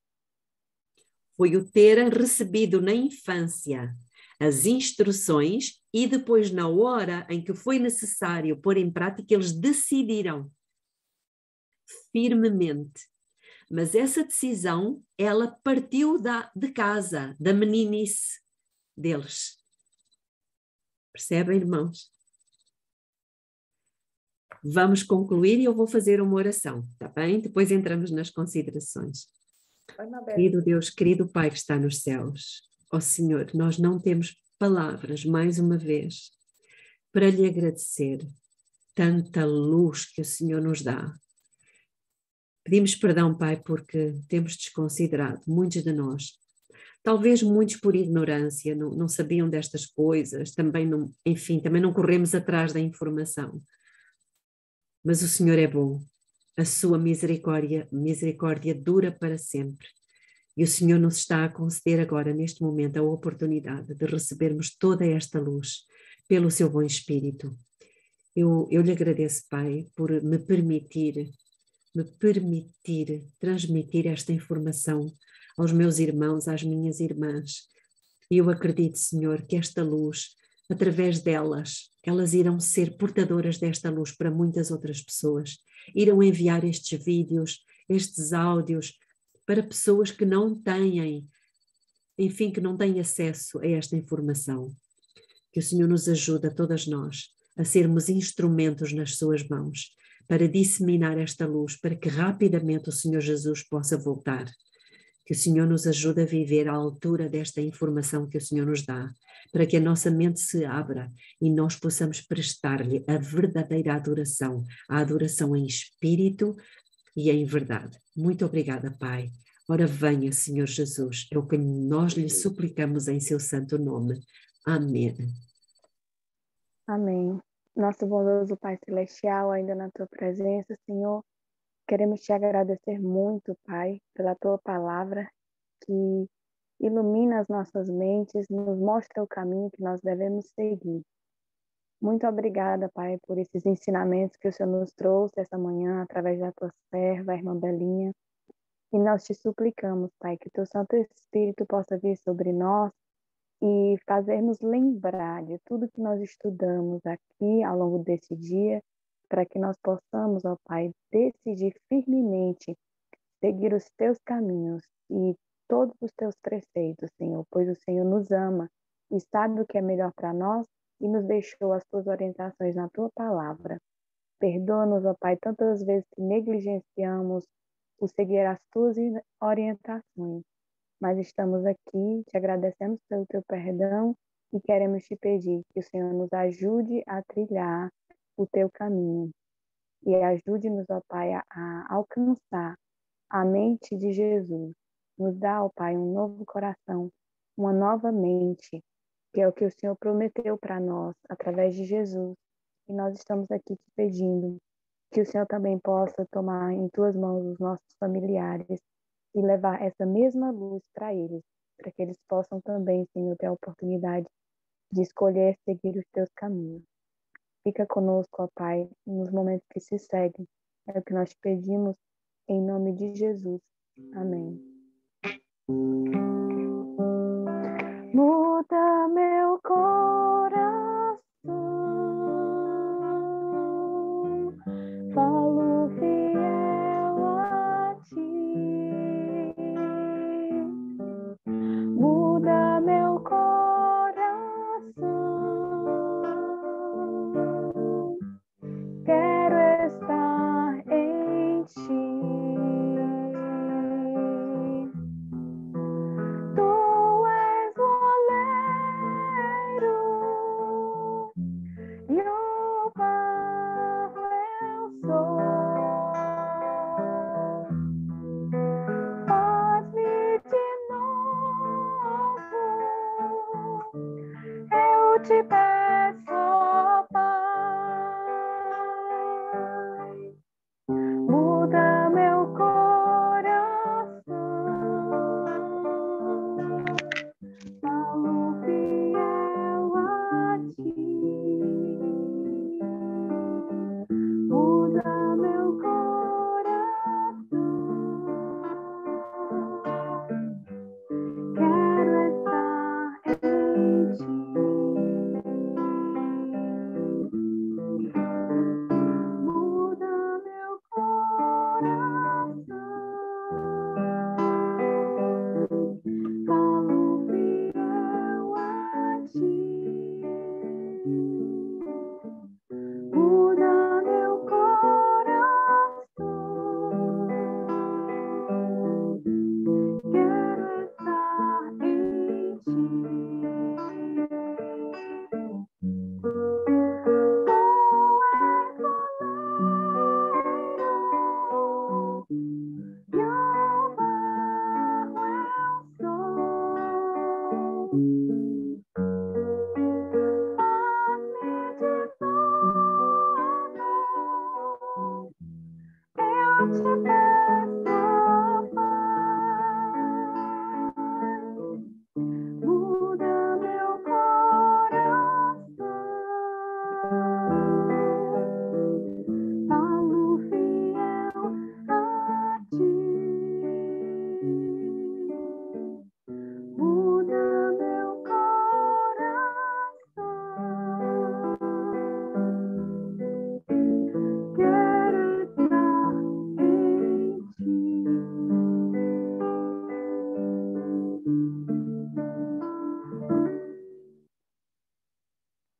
Foi o terem recebido na infância as instruções e depois, na hora em que foi necessário pôr em prática, eles decidiram firmemente. Mas essa decisão, ela partiu de casa, da meninice deles. Percebem, irmãos? Vamos concluir e eu vou fazer uma oração, tá bem? Depois entramos nas considerações. Querido Deus, querido Pai que está nos céus, ó Senhor, nós não temos palavras, mais uma vez, para lhe agradecer tanta luz que o Senhor nos dá. Pedimos perdão, Pai, porque temos desconsiderado, muitos de nós, talvez muitos por ignorância, não sabiam destas coisas, também não corremos atrás da informação. Mas o Senhor é bom, a sua misericórdia dura para sempre. E o Senhor nos está a conceder agora, neste momento, a oportunidade de recebermos toda esta luz pelo seu bom Espírito. Eu lhe agradeço, Pai, por me permitir transmitir esta informação aos meus irmãos, às minhas irmãs. E eu acredito, Senhor, que esta luz através delas, elas irão ser portadoras desta luz para muitas outras pessoas, irão enviar estes vídeos, estes áudios para pessoas que não têm, enfim, que não têm acesso a esta informação. Que o Senhor nos ajude a todas nós a sermos instrumentos nas suas mãos para disseminar esta luz, para que rapidamente o Senhor Jesus possa voltar. Que o Senhor nos ajude a viver à altura desta informação que o Senhor nos dá, para que a nossa mente se abra e nós possamos prestar-lhe a verdadeira adoração, a adoração em espírito e em verdade. Muito obrigada, Pai. Ora venha, Senhor Jesus, é o que nós lhe suplicamos em seu santo nome. Amém. Amém. Nosso bondoso Pai Celestial, ainda na Tua presença, Senhor, queremos Te agradecer muito, Pai, pela Tua palavra que ilumina as nossas mentes, nos mostra o caminho que nós devemos seguir. Muito obrigada, Pai, por esses ensinamentos que o Senhor nos trouxe essa manhã, através da Tua serva, a irmã Belinha. E nós Te suplicamos, Pai, que Teu Santo Espírito possa vir sobre nós e fazer-nos lembrar de tudo que nós estudamos aqui ao longo desse dia, para que nós possamos, ó Pai, decidir firmemente seguir os Teus caminhos e todos os Teus preceitos, Senhor, pois o Senhor nos ama e sabe o que é melhor para nós e nos deixou as Tuas orientações na Tua palavra. Perdoa-nos, ó Pai, tantas vezes que negligenciamos o seguir as Tuas orientações. Mas estamos aqui, te agradecemos pelo teu perdão e queremos te pedir que o Senhor nos ajude a trilhar o teu caminho e ajude-nos, ó Pai, a alcançar a mente de Jesus. Nos dá, ó Pai, um novo coração, uma nova mente, que é o que o Senhor prometeu para nós através de Jesus. E nós estamos aqui te pedindo que o Senhor também possa tomar em tuas mãos os nossos familiares e levar essa mesma luz para eles, para que eles possam também, Senhor, ter a oportunidade de escolher seguir os teus caminhos. Fica conosco, ó Pai, nos momentos que se seguem. É o que nós te pedimos, em nome de Jesus. Amém. Muda meu coração, falo fiel a ti. Muda meu coração, quero estar em ti. Tu és o oleiro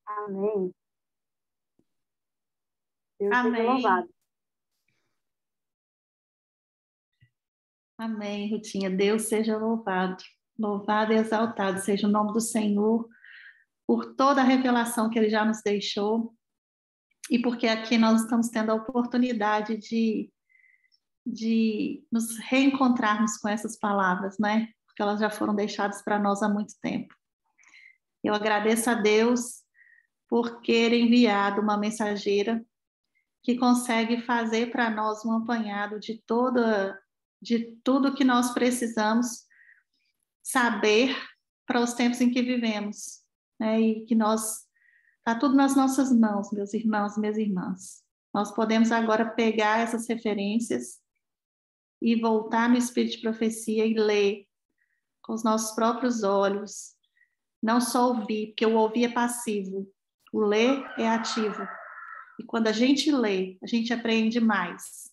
Amém. Deus seja Amém. louvado. Amém, Rutinha. Deus seja louvado. Louvado e exaltado seja o nome do Senhor por toda a revelação que Ele já nos deixou e porque aqui nós estamos tendo a oportunidade de nos reencontrarmos com essas palavras, né? Porque elas já foram deixadas para nós há muito tempo. Eu agradeço a Deus por ter enviado uma mensageira que consegue fazer para nós um apanhado de tudo que nós precisamos saber para os tempos em que vivemos, né? E que está tudo nas nossas mãos, meus irmãos e minhas irmãs. Nós podemos agora pegar essas referências e voltar no Espírito de Profecia e ler com os nossos próprios olhos, não só ouvir, porque o ouvir é passivo, o ler é ativo. E quando a gente lê, a gente aprende mais.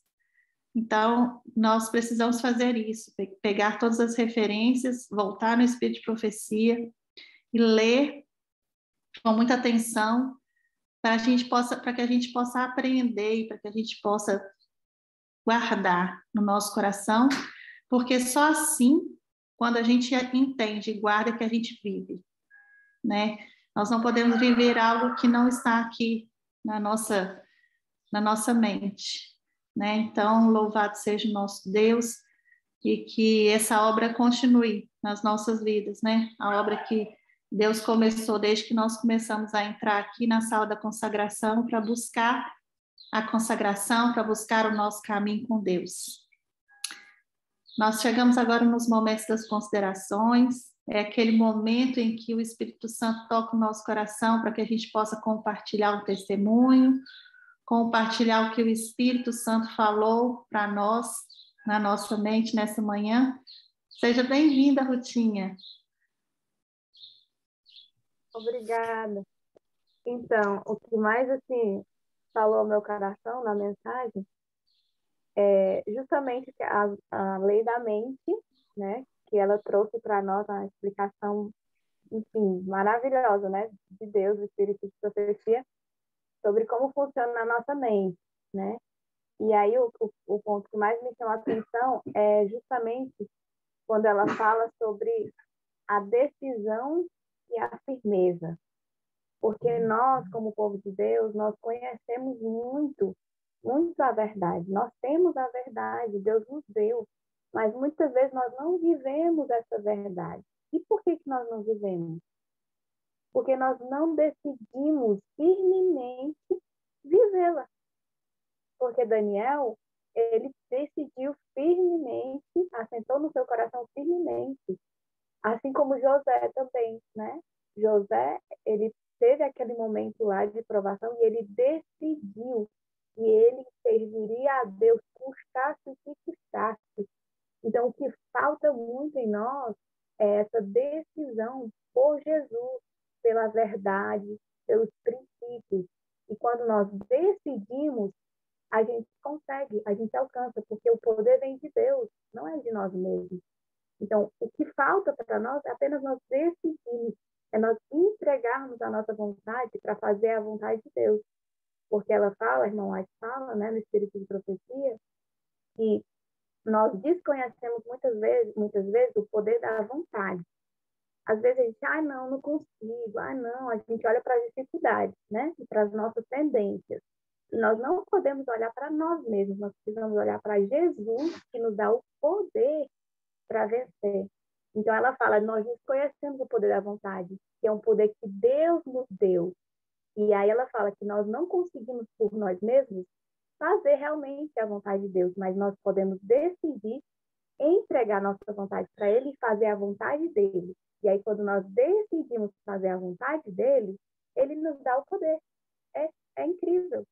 Então, nós precisamos fazer isso, pegar todas as referências, voltar no Espírito de Profecia e ler com muita atenção para que a gente possa aprender e para que a gente possa guardar no nosso coração, porque só assim, quando a gente entende e guarda, que a gente vive, né? Nós não podemos viver algo que não está aqui na nossa mente, né? Então, louvado seja o nosso Deus e que essa obra continue nas nossas vidas, né? A obra que Deus começou desde que nós começamos a entrar aqui na sala da consagração para buscar a consagração, para buscar o nosso caminho com Deus. Nós chegamos agora nos momentos das considerações, é aquele momento em que o Espírito Santo toca o nosso coração para que a gente possa compartilhar um testemunho, compartilhar o que o Espírito Santo falou para nós, na nossa mente, nessa manhã. Seja bem-vinda, Rutinha. Obrigada. Então, o que mais, assim, falou ao meu coração na mensagem é justamente a lei da mente, né? Que ela trouxe para nós uma explicação, enfim, maravilhosa, né? De Deus, do Espírito de Profecia, sobre como funciona a nossa mente, né? E aí o ponto que mais me chama a atenção é justamente quando ela fala sobre a decisão e a firmeza. Porque nós, como povo de Deus, nós conhecemos muito a verdade. Nós temos a verdade, Deus nos deu. Mas muitas vezes nós não vivemos essa verdade. E por que nós não vivemos? Porque nós não decidimos firmemente vivê-la. Porque Daniel, ele decidiu firmemente, assentou no seu coração firmemente. Assim como José também, né? José, ele teve aquele momento lá de provação e ele decidiu que ele serviria a Deus, custasse o que custasse. Então, o que falta muito em nós é essa decisão por Jesus, pela verdade, pelos princípios. E quando nós decidimos, a gente consegue, a gente alcança, porque o poder vem de Deus, não é de nós mesmos. Então, o que falta para nós é apenas nós decidirmos, é nós entregarmos a nossa vontade para fazer a vontade de Deus. Porque ela fala, a irmã White fala, né, no Espírito de Profecia, que nós desconhecemos muitas vezes o poder da vontade. Às vezes a gente, não consigo, não, a gente olha para as dificuldades, né, e para as nossas tendências. E nós não podemos olhar para nós mesmos, nós precisamos olhar para Jesus, que nos dá o poder para vencer. Então ela fala, nós desconhecemos o poder da vontade, que é um poder que Deus nos deu. E aí ela fala que nós não conseguimos por nós mesmos fazer realmente a vontade de Deus, mas nós podemos decidir entregar nossa vontade para Ele e fazer a vontade dele. E aí quando nós decidimos fazer a vontade dele, Ele nos dá o poder. É incrível.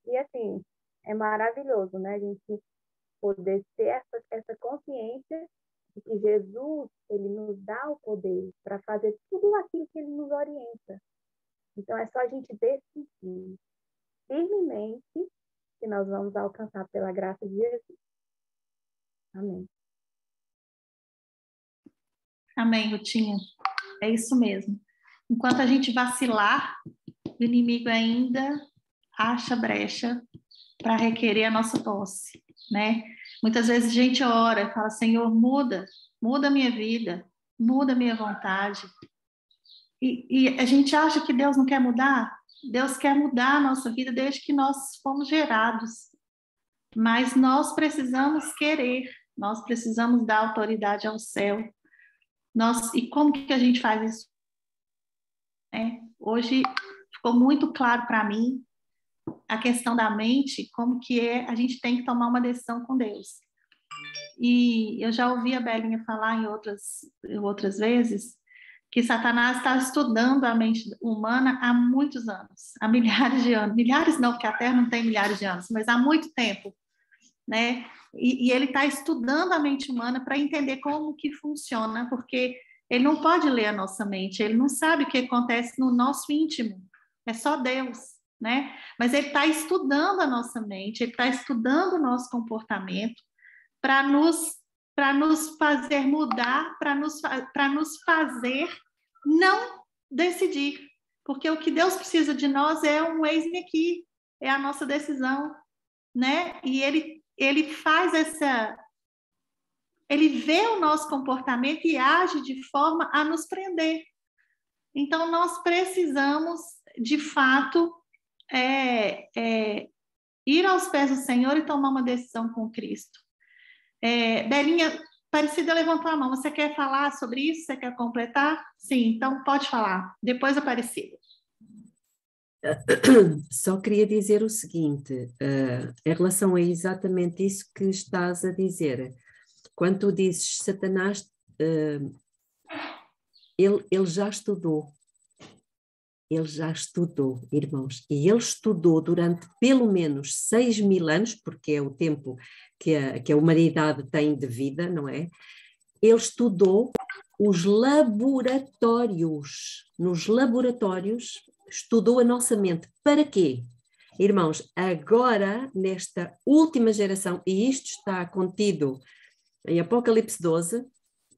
E assim, é maravilhoso, né? A gente poder ter essa consciência de que Jesus, ele nos dá o poder para fazer tudo aquilo que ele nos orienta. Então, é só a gente decidir firmemente que nós vamos alcançar pela graça de Jesus. Amém. Amém, Rutinha. É isso mesmo. Enquanto a gente vacilar, o inimigo ainda acha brecha para requerer a nossa posse, né? Muitas vezes a gente ora e fala, Senhor, muda a minha vida, muda a minha vontade. E a gente acha que Deus não quer mudar? Deus quer mudar a nossa vida desde que nós fomos gerados. Mas nós precisamos querer, nós precisamos dar autoridade ao céu. E como que a gente faz isso? Hoje ficou muito claro para mim a questão da mente, como que a gente tem que tomar uma decisão com Deus. E eu já ouvi a Belinha falar em outras vezes que Satanás está estudando a mente humana há muitos anos, há milhares de anos. Milhares não, porque a Terra não tem milhares de anos, mas há muito tempo, né? E ele está estudando a mente humana para entender como que funciona, porque ele não pode ler a nossa mente, ele não sabe o que acontece no nosso íntimo, é só Deus, né? Mas ele está estudando a nossa mente, ele está estudando o nosso comportamento para nos fazer mudar, para nos fazer não decidir, porque o que Deus precisa de nós é um eis-me aqui, é a nossa decisão, né? E ele faz ele vê o nosso comportamento e age de forma a nos prender. Então, nós precisamos, de fato, ir aos pés do Senhor e tomar uma decisão com Cristo. Belinha, Aparecida levantou a mão. Você quer falar sobre isso? Você quer completar? Sim, então pode falar. Depois, Aparecida. Só queria dizer o seguinte, em relação a exatamente isso que estás a dizer. Quando tu dizes Satanás, ele já estudou. Ele já estudou, irmãos, e ele estudou durante pelo menos 6.000 anos, porque é o tempo que a humanidade tem de vida, não é? Ele estudou os laboratórios, nos laboratórios estudou a nossa mente. Para quê? Irmãos, agora, nesta última geração, e isto está contido em Apocalipse 12,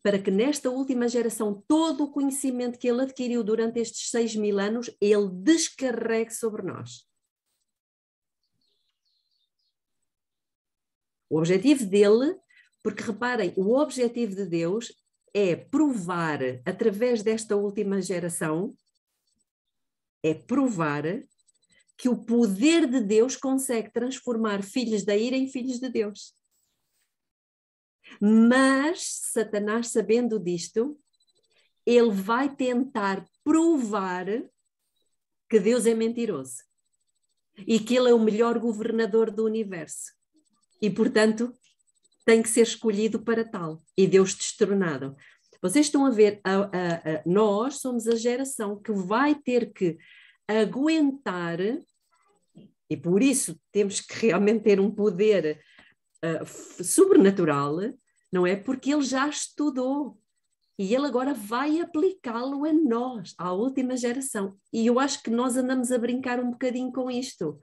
para que nesta última geração todo o conhecimento que ele adquiriu durante estes 6.000 anos, ele descarregue sobre nós. O objetivo dele, porque reparem, o objetivo de Deus é provar, através desta última geração, é provar que o poder de Deus consegue transformar filhos da ira em filhos de Deus. Mas Satanás, sabendo disto, ele vai tentar provar que Deus é mentiroso e que ele é o melhor governador do universo e, portanto, tem que ser escolhido para tal e Deus destronado. Vocês estão a ver, nós somos a geração que vai ter que aguentar, e por isso temos que realmente ter um poder sobrenatural, não é? Porque ele já estudou e ele agora vai aplicá-lo a nós, à última geração. E eu acho que nós andamos a brincar um bocadinho com isto.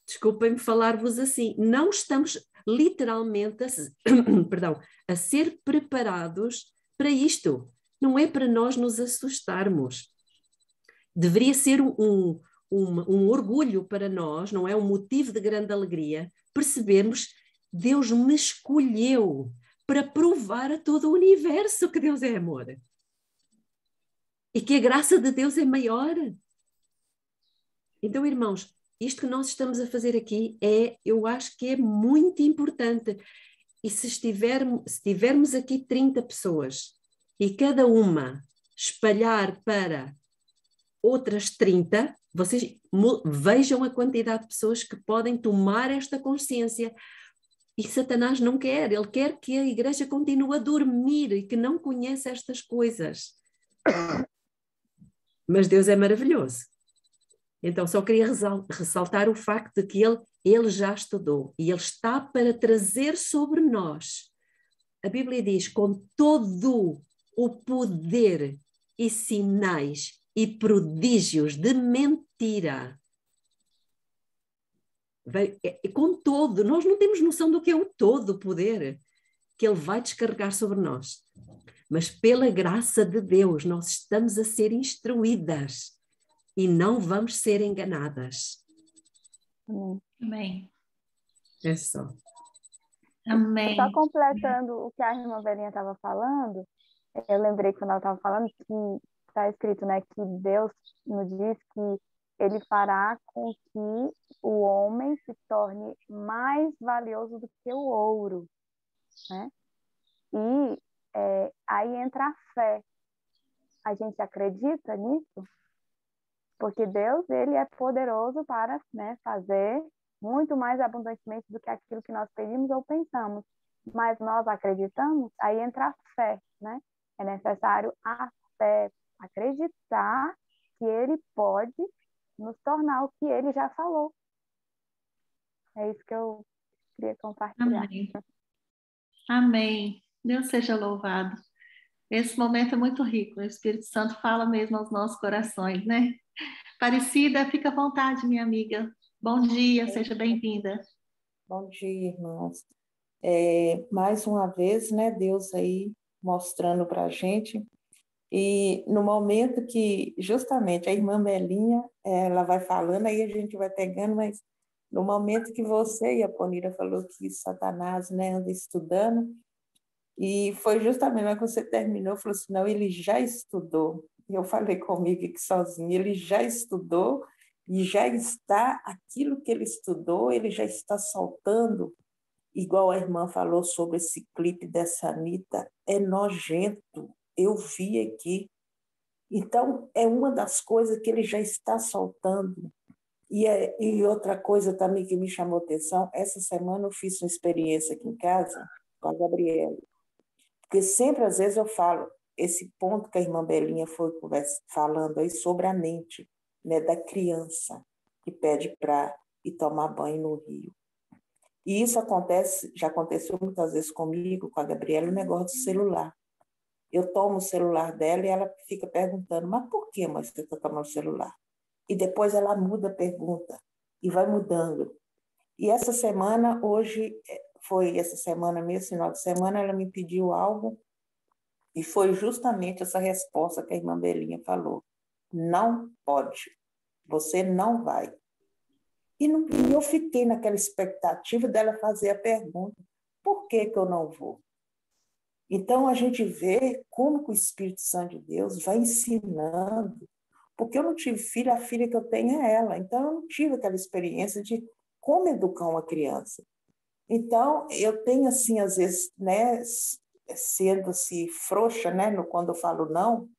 Desculpem-me falar-vos assim. Não estamos literalmente a ser preparados para isto. Não é para nós nos assustarmos. Deveria ser um orgulho para nós, não é? Um motivo de grande alegria, percebermos Deus me escolheu para provar a todo o universo que Deus é amor. E que a graça de Deus é maior. Então, irmãos, isto que nós estamos a fazer aqui eu acho que é muito importante. E se tivermos aqui 30 pessoas e cada uma espalhar para outras 30, vocês vejam a quantidade de pessoas que podem tomar esta consciência. E Satanás não quer, ele quer que a igreja continue a dormir e que não conheça estas coisas. Mas Deus é maravilhoso. Então só queria ressaltar o facto de que ele já estudou e ele está para trazer sobre nós. A Bíblia diz, com todo o poder e sinais e prodígios de mentira. Com todo, nós não temos noção do que é o todo o poder que ele vai descarregar sobre nós. Mas pela graça de Deus, nós estamos a ser instruídas e não vamos ser enganadas. Amém. É só. Amém. Só completando o que a irmã Belinha estava falando, eu lembrei quando ela estava falando que está escrito, né, que Deus nos diz que Ele fará com que o homem se torne mais valioso do que o ouro, né? E aí entra a fé. A gente acredita nisso? Porque Deus, Ele é poderoso para, né, fazer muito mais abundantemente do que aquilo que nós pedimos ou pensamos. Mas nós acreditamos? Aí entra a fé, né? É necessário a fé, acreditar que Ele pode nos tornar o que Ele já falou. É isso que eu queria compartilhar. Amém. Amém. Deus seja louvado. Esse momento é muito rico. O Espírito Santo fala mesmo aos nossos corações, né? Aparecida, fica à vontade, minha amiga. Bom dia, seja bem-vinda. Bom dia, irmãos. Mais uma vez, né, Deus aí mostrando para a gente. E no momento que, justamente, a irmã Belinha, ela vai falando, aí a gente vai pegando, mas no momento que você e a Ponira falou que Satanás, né, anda estudando, e foi justamente na que você terminou, falou assim, não, ele já estudou. E eu falei comigo aqui sozinha, ele já estudou e já está, aquilo que ele estudou, ele já está soltando, igual a irmã falou sobre esse clipe dessa Anitta, é nojento, eu vi aqui. Então, é uma das coisas que ele já está soltando. E outra coisa também que me chamou atenção, essa semana eu fiz uma experiência aqui em casa com a Gabriela. Porque sempre, às vezes, eu falo esse ponto que a irmã Belinha foi falando aí sobre a mente, né, da criança que pede para ir tomar banho no rio. E isso já aconteceu muitas vezes comigo, com a Gabriela, o negócio do celular. Eu tomo o celular dela e ela fica perguntando, mas por que, mãe, você está tomando o celular? E depois ela muda a pergunta e vai mudando. E essa semana, essa semana mesmo, final de semana, ela me pediu algo e foi justamente essa resposta que a irmã Belinha falou. Não pode, você não vai. E eu fiquei naquela expectativa dela fazer a pergunta, por que eu não vou? Então, a gente vê como que o Espírito Santo de Deus vai ensinando, porque eu não tive filha, a filha que eu tenho é ela, então eu não tive aquela experiência de como educar uma criança. Então, eu tenho, assim, às vezes, né, sendo assim, frouxa, né, quando eu falo não,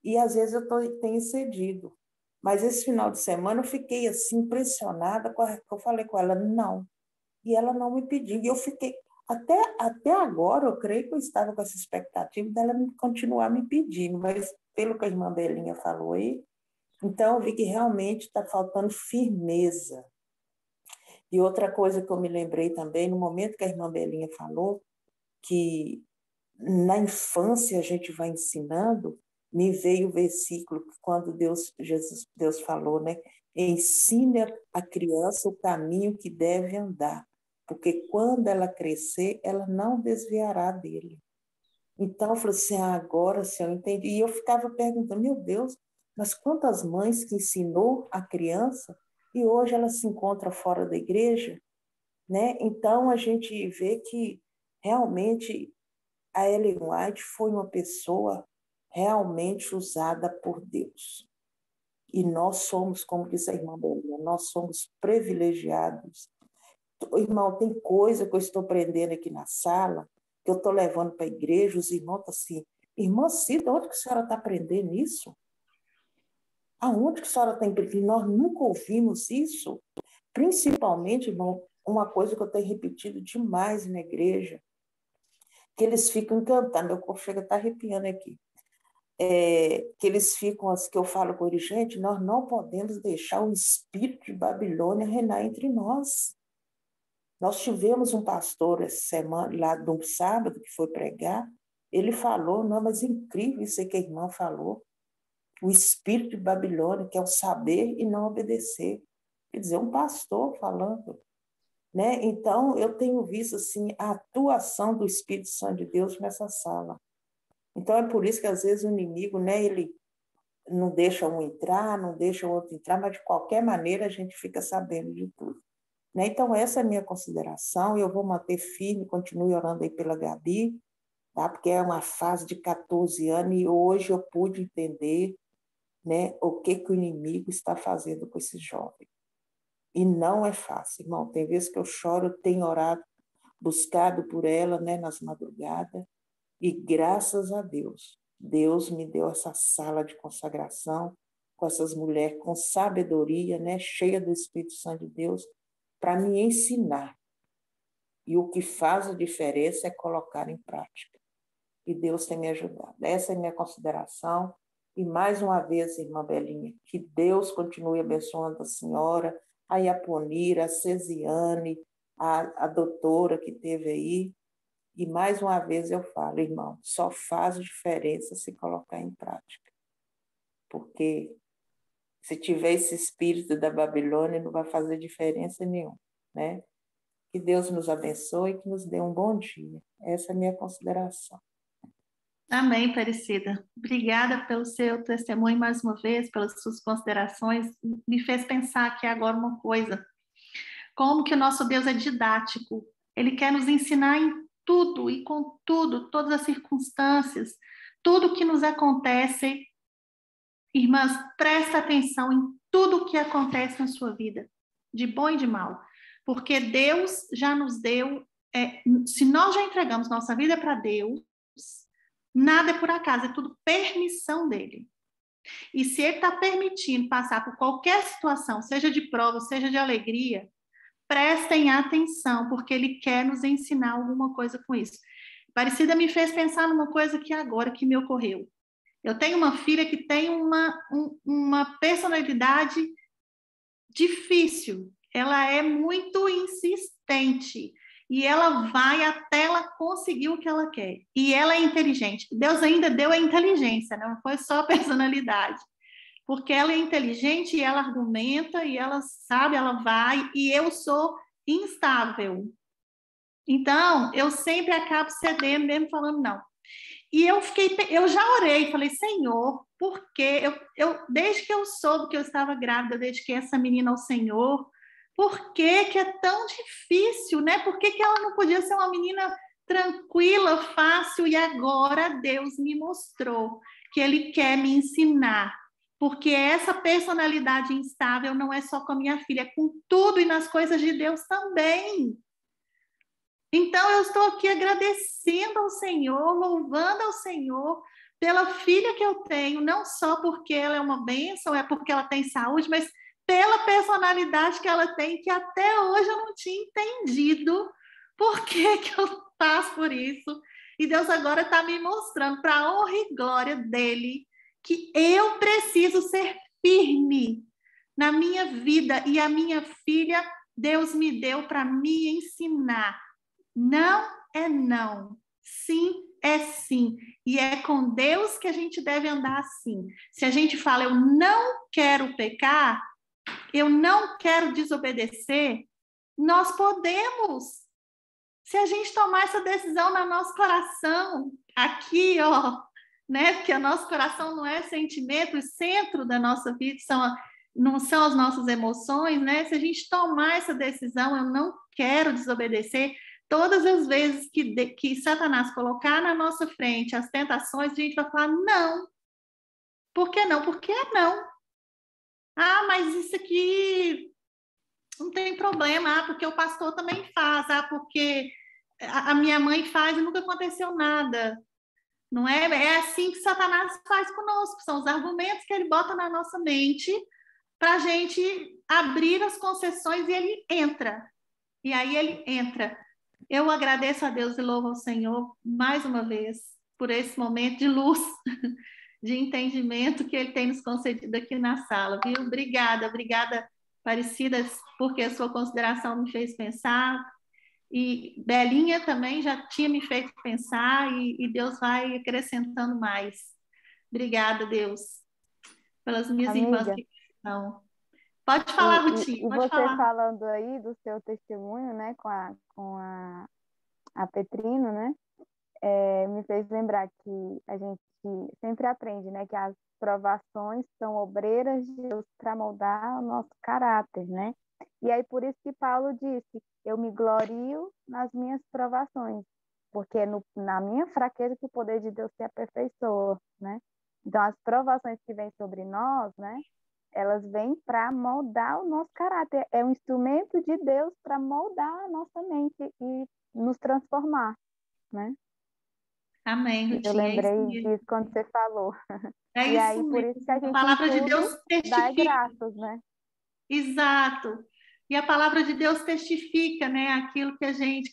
e às vezes tenho cedido. Mas esse final de semana eu fiquei assim, impressionada, eu falei com ela, não. E ela não me pediu. E eu fiquei, até agora, eu creio que eu estava com essa expectativa dela continuar me pedindo, mas pelo que a irmã Belinha falou aí, então eu vi que realmente está faltando firmeza. E outra coisa que eu me lembrei também, no momento que a irmã Belinha falou, que na infância a gente vai ensinando, me veio o versículo quando Deus falou, né? Ensine a criança o caminho que deve andar, porque quando ela crescer, ela não desviará dele. Então eu falei assim, agora sim eu entendi. E eu ficava perguntando, meu Deus, mas quantas mães que ensinou a criança e hoje ela se encontra fora da igreja, né? Então a gente vê que realmente a Ellen White foi uma pessoa realmente usada por Deus. E nós somos, como disse a irmã Belinha, nós somos privilegiados. Irmão, tem coisa que eu estou aprendendo aqui na sala, que eu estou levando para a igreja, os irmãos estão assim, irmã Cida, onde que a senhora está aprendendo isso? Aonde que a senhora está aprendendo? Nós nunca ouvimos isso. Principalmente, irmão, uma coisa que eu tenho repetido demais na igreja, que eles ficam cantando, meu corpo chega a estar arrepiando aqui, que eles ficam, que eu falo com eles, gente, nós não podemos deixar o espírito de Babilônia reinar entre nós. Nós tivemos um pastor essa semana, lá no sábado, que foi pregar, ele falou, não, mas é incrível isso aí que a irmã falou, o espírito de Babilônia, que é o saber e não obedecer. Quer dizer, um pastor falando. Né? Então, eu tenho visto assim, a atuação do Espírito Santo de Deus nessa sala. Então, é por isso que, às vezes, o inimigo, né, ele não deixa um entrar, não deixa o outro entrar, mas de qualquer maneira a gente fica sabendo de tudo. Né? Então, essa é a minha consideração, e eu vou manter firme, continue orando aí pela Gabi, tá? Porque é uma fase de 14 anos e hoje eu pude entender, né, o que o inimigo está fazendo com esse jovem. E não é fácil, irmão. Tem vezes que eu choro, tenho orado, buscado por ela, né, nas madrugadas, e graças a Deus, Deus me deu essa sala de consagração com essas mulheres com sabedoria, né, cheia do Espírito Santo de Deus, para me ensinar. E o que faz a diferença é colocar em prática. E Deus tem me ajudado. Essa é a minha consideração. E mais uma vez, irmã Belinha, que Deus continue abençoando a senhora, a Iaponira, a Cesiane, a doutora que teve aí. E mais uma vez eu falo, irmão, só faz diferença se colocar em prática. Porque se tiver esse espírito da Babilônia, não vai fazer diferença nenhuma, né? Que Deus nos abençoe e que nos dê um bom dia. Essa é a minha consideração. Amém, Aparecida. Obrigada pelo seu testemunho mais uma vez, pelas suas considerações. Me fez pensar aqui agora uma coisa. Como que o nosso Deus é didático. Ele quer nos ensinar em tudo e com tudo, todas as circunstâncias, tudo que nos acontece. Irmãs, presta atenção em tudo o que acontece na sua vida, de bom e de mal. Porque Deus já nos deu, se nós já entregamos nossa vida para Deus, nada é por acaso, é tudo permissão dele. E se ele está permitindo passar por qualquer situação, seja de prova, seja de alegria, prestem atenção, porque ele quer nos ensinar alguma coisa com isso. Aparecida me fez pensar numa coisa que agora que me ocorreu. Eu tenho uma filha que tem uma personalidade difícil. Ela é muito insistente. E ela vai até ela conseguir o que ela quer. E ela é inteligente. Deus ainda deu a inteligência, não foi só a personalidade. Porque ela é inteligente e ela argumenta, e ela sabe, ela vai, e eu sou instável. Então, eu sempre acabo cedendo, mesmo falando não. E eu já orei, falei, Senhor, por quê? Desde que eu soube que eu estava grávida, desde que essa menina ao Senhor, por que é tão difícil, né? Por que ela não podia ser uma menina tranquila, fácil? E agora Deus me mostrou que Ele quer me ensinar. Porque essa personalidade instável não é só com a minha filha, é com tudo e nas coisas de Deus também. Então, eu estou aqui agradecendo ao Senhor, louvando ao Senhor pela filha que eu tenho, não só porque ela é uma bênção, é porque ela tem saúde, mas pela personalidade que ela tem, que até hoje eu não tinha entendido por que eu passo por isso. E Deus agora está me mostrando, para a honra e glória dele, que eu preciso ser firme na minha vida, e a minha filha, Deus me deu para me ensinar. Não é não, sim é sim. E é com Deus que a gente deve andar assim. Se a gente fala, eu não quero pecar, eu não quero desobedecer, nós podemos. Se a gente tomar essa decisão no nosso coração, aqui, ó, né? Porque o nosso coração não é sentimento, o centro da nossa vida não são as nossas emoções, né? Se a gente tomar essa decisão, eu não quero desobedecer, todas as vezes que Satanás colocar na nossa frente as tentações, a gente vai falar, não. Por que não? Porque é não. Ah, mas isso aqui não tem problema. Ah, porque o pastor também faz. Ah, porque a minha mãe faz e nunca aconteceu nada. Não é? É assim que Satanás faz conosco. São os argumentos que ele bota na nossa mente para a gente abrir as concessões, e ele entra. E aí ele entra. Eu agradeço a Deus e louvo ao Senhor mais uma vez por esse momento de luz, de entendimento que Ele tem nos concedido aqui na sala, viu? Obrigada, Aparecida, porque a sua consideração me fez pensar, e Belinha também já tinha me feito pensar, e Deus vai acrescentando mais. Obrigada, Deus, pelas minhas irmãs Amiga, que estão. Pode falar, e Rutinho, pode você falar. falando aí do seu testemunho, né, com a Petrino, né? me fez lembrar que a gente sempre aprende, né, que as provações são obreiras de Deus para moldar o nosso caráter, né? E aí por isso que Paulo disse, eu me glorio nas minhas provações, porque é na minha fraqueza que o poder de Deus se aperfeiçoa, né? Então as provações que vêm sobre nós, né, elas vêm para moldar o nosso caráter, é um instrumento de Deus para moldar a nossa mente e nos transformar, né? Amém, Eu Rutinha, é isso lembrei mesmo. disso quando você falou. É E isso aí, por isso que a mesmo. A gente em palavra de Deus tudo dá testifica. graças, né? Exato. E a palavra de Deus testifica, né, aquilo que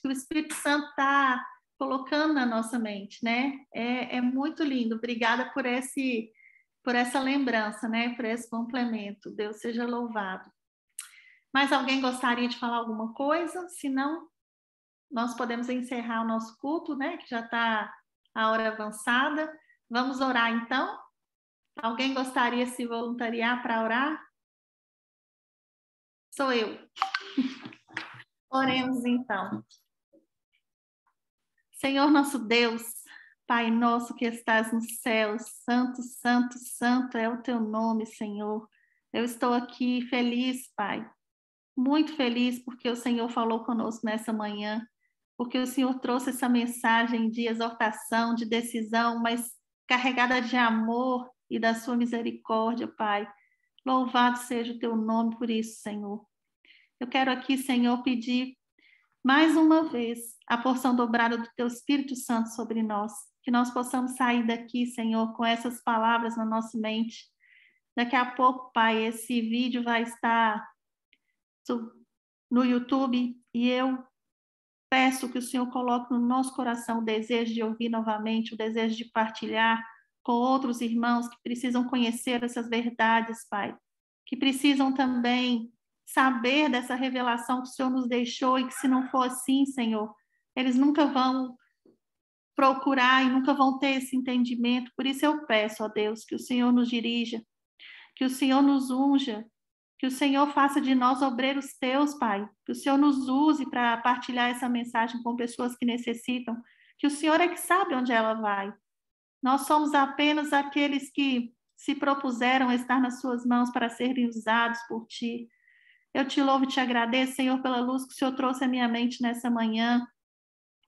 o Espírito Santo está colocando na nossa mente, né? É muito lindo. Obrigada por essa lembrança, né? Por esse complemento. Deus seja louvado. Mais alguém gostaria de falar alguma coisa? Se não, nós podemos encerrar o nosso culto, né? Que já está a hora avançada. Vamos orar então? Alguém gostaria de se voluntariar para orar? Sou eu. Oremos então. Senhor nosso Deus, Pai nosso que estás nos céus, santo, santo, santo é o teu nome, Senhor. Eu estou aqui feliz, Pai, muito feliz porque o Senhor falou conosco nessa manhã, porque o Senhor trouxe essa mensagem de exortação, de decisão, mas carregada de amor e da sua misericórdia, Pai. Louvado seja o teu nome por isso, Senhor. Eu quero aqui, Senhor, pedir mais uma vez a porção dobrada do teu Espírito Santo sobre nós, que nós possamos sair daqui, Senhor, com essas palavras na nossa mente. Daqui a pouco, Pai, esse vídeo vai estar no YouTube e eu peço que o Senhor coloque no nosso coração o desejo de ouvir novamente, o desejo de partilhar com outros irmãos que precisam conhecer essas verdades, Pai, que precisam também saber dessa revelação que o Senhor nos deixou e que se não for assim, Senhor, eles nunca vão procurar e nunca vão ter esse entendimento. Por isso eu peço, ó Deus, que o Senhor nos dirija, que o Senhor nos unja, que o Senhor faça de nós obreiros teus, Pai, que o Senhor nos use para partilhar essa mensagem com pessoas que necessitam, que o Senhor é que sabe onde ela vai. Nós somos apenas aqueles que se propuseram a estar nas suas mãos para serem usados por ti. Eu te louvo e te agradeço, Senhor, pela luz que o Senhor trouxe à minha mente nessa manhã,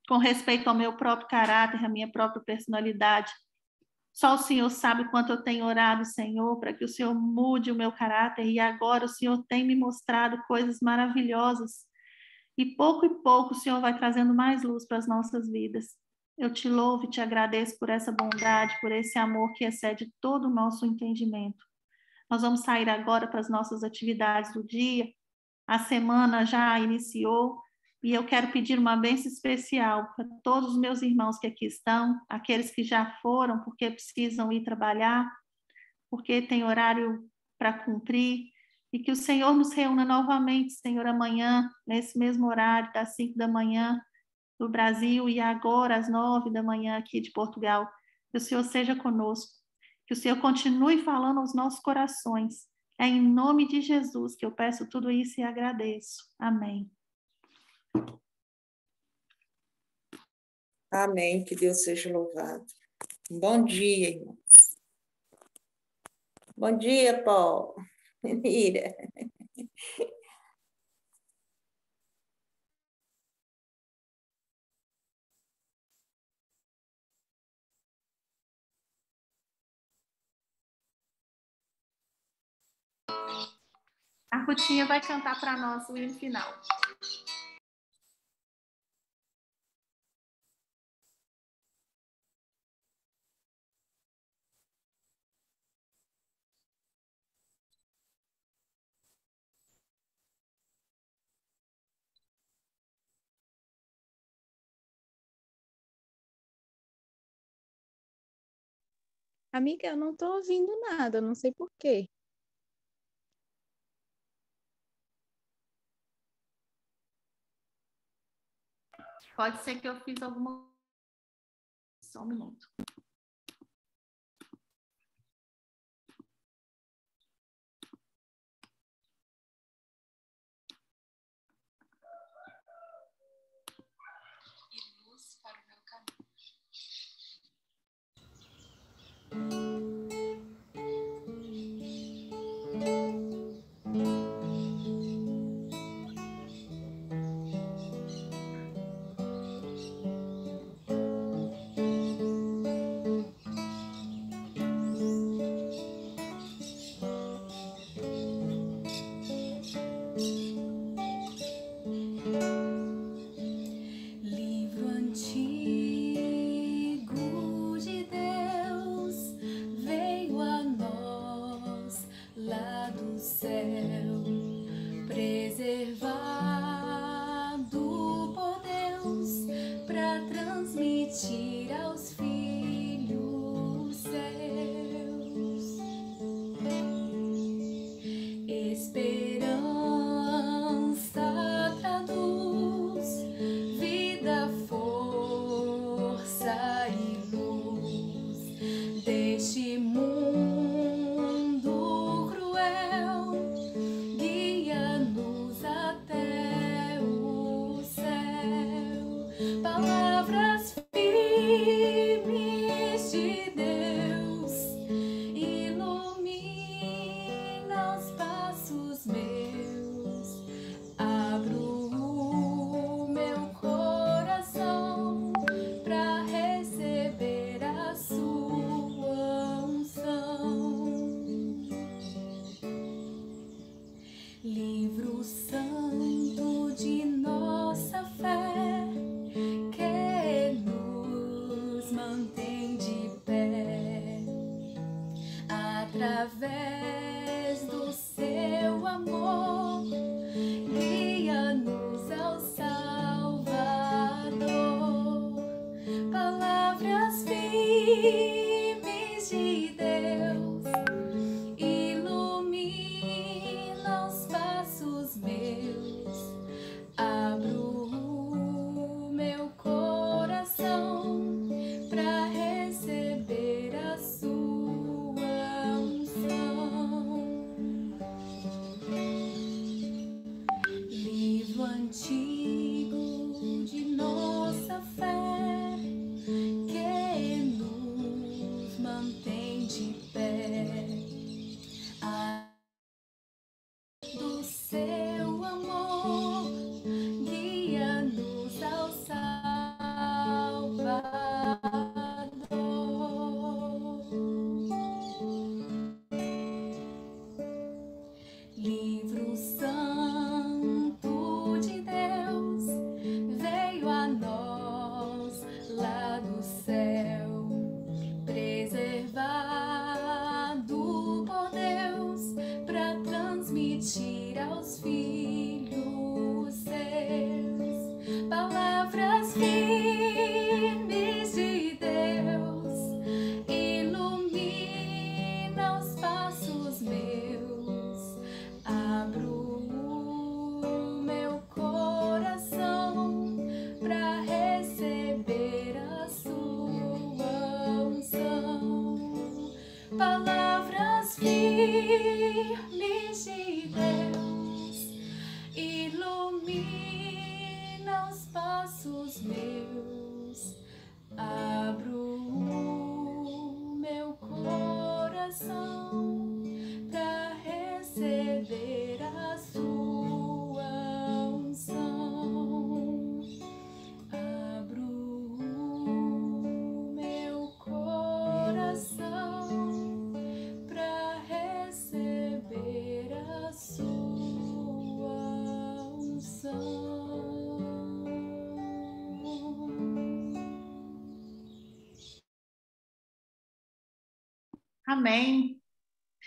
com respeito ao meu próprio caráter, à minha própria personalidade. Só o Senhor sabe quanto eu tenho orado, Senhor, para que o Senhor mude o meu caráter, e agora o Senhor tem me mostrado coisas maravilhosas, e pouco o Senhor vai trazendo mais luz para as nossas vidas. Eu te louvo e te agradeço por essa bondade, por esse amor que excede todo o nosso entendimento. Nós vamos sair agora para as nossas atividades do dia. A semana já iniciou e eu quero pedir uma bênção especial para todos os meus irmãos que aqui estão, aqueles que já foram porque precisam ir trabalhar, porque tem horário para cumprir, e que o Senhor nos reúna novamente, Senhor, amanhã, nesse mesmo horário, das 5 da manhã do Brasil e agora às 9 da manhã aqui de Portugal. Que o Senhor seja conosco, que o Senhor continue falando aos nossos corações. É em nome de Jesus que eu peço tudo isso e agradeço. Amém. Amém, que Deus seja louvado. Bom dia, irmãos. Bom dia, Paulo. Mira. A Rutinha vai cantar para nós o hino final. Amiga, eu não estou ouvindo nada, eu não sei por quê. Pode ser que eu fiz alguma... Só um minuto. E luz para o meu caminho. preservado por Deus para transmitir aos filhos seus. Esperança traduz vida, força e luz deste mundo cruel. Guia-nos até o céu. Palavras firmes de Deus ilumina os passos meus. Abro o meu coração para receber a sua unção. Livro santo de nossa fé que nos mantém de pé. Através do seu amor, guia-nos ao Salvador. Palavras firmes de Deus ilumina os passos meus. Abro o meu coração para receber a sua unção. Livro antigo de nossa fé que nos mantém de pé. Do seu amor, guia-nos ao Salvador. Livro santo de Deus veio a nós lá do céu, preservado por Deus para transmitir aos filhos seus. Palavras firmes de Deus ilumina os passos meus. Abro o meu coração para receber a sua unção. Palavras firmes de Deus ilumina os passos meus. Abro o meu coração para receber a sua unção. Abro o meu coração para receber a sua unção. Amém.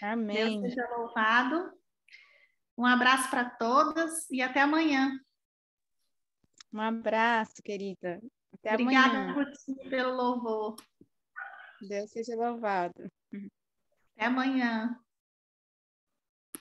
Amém. Deus seja louvado. Um abraço para todas e até amanhã. Um abraço, querida. Até Obrigada amanhã. por ti, pelo louvor. Deus seja louvado. Até amanhã.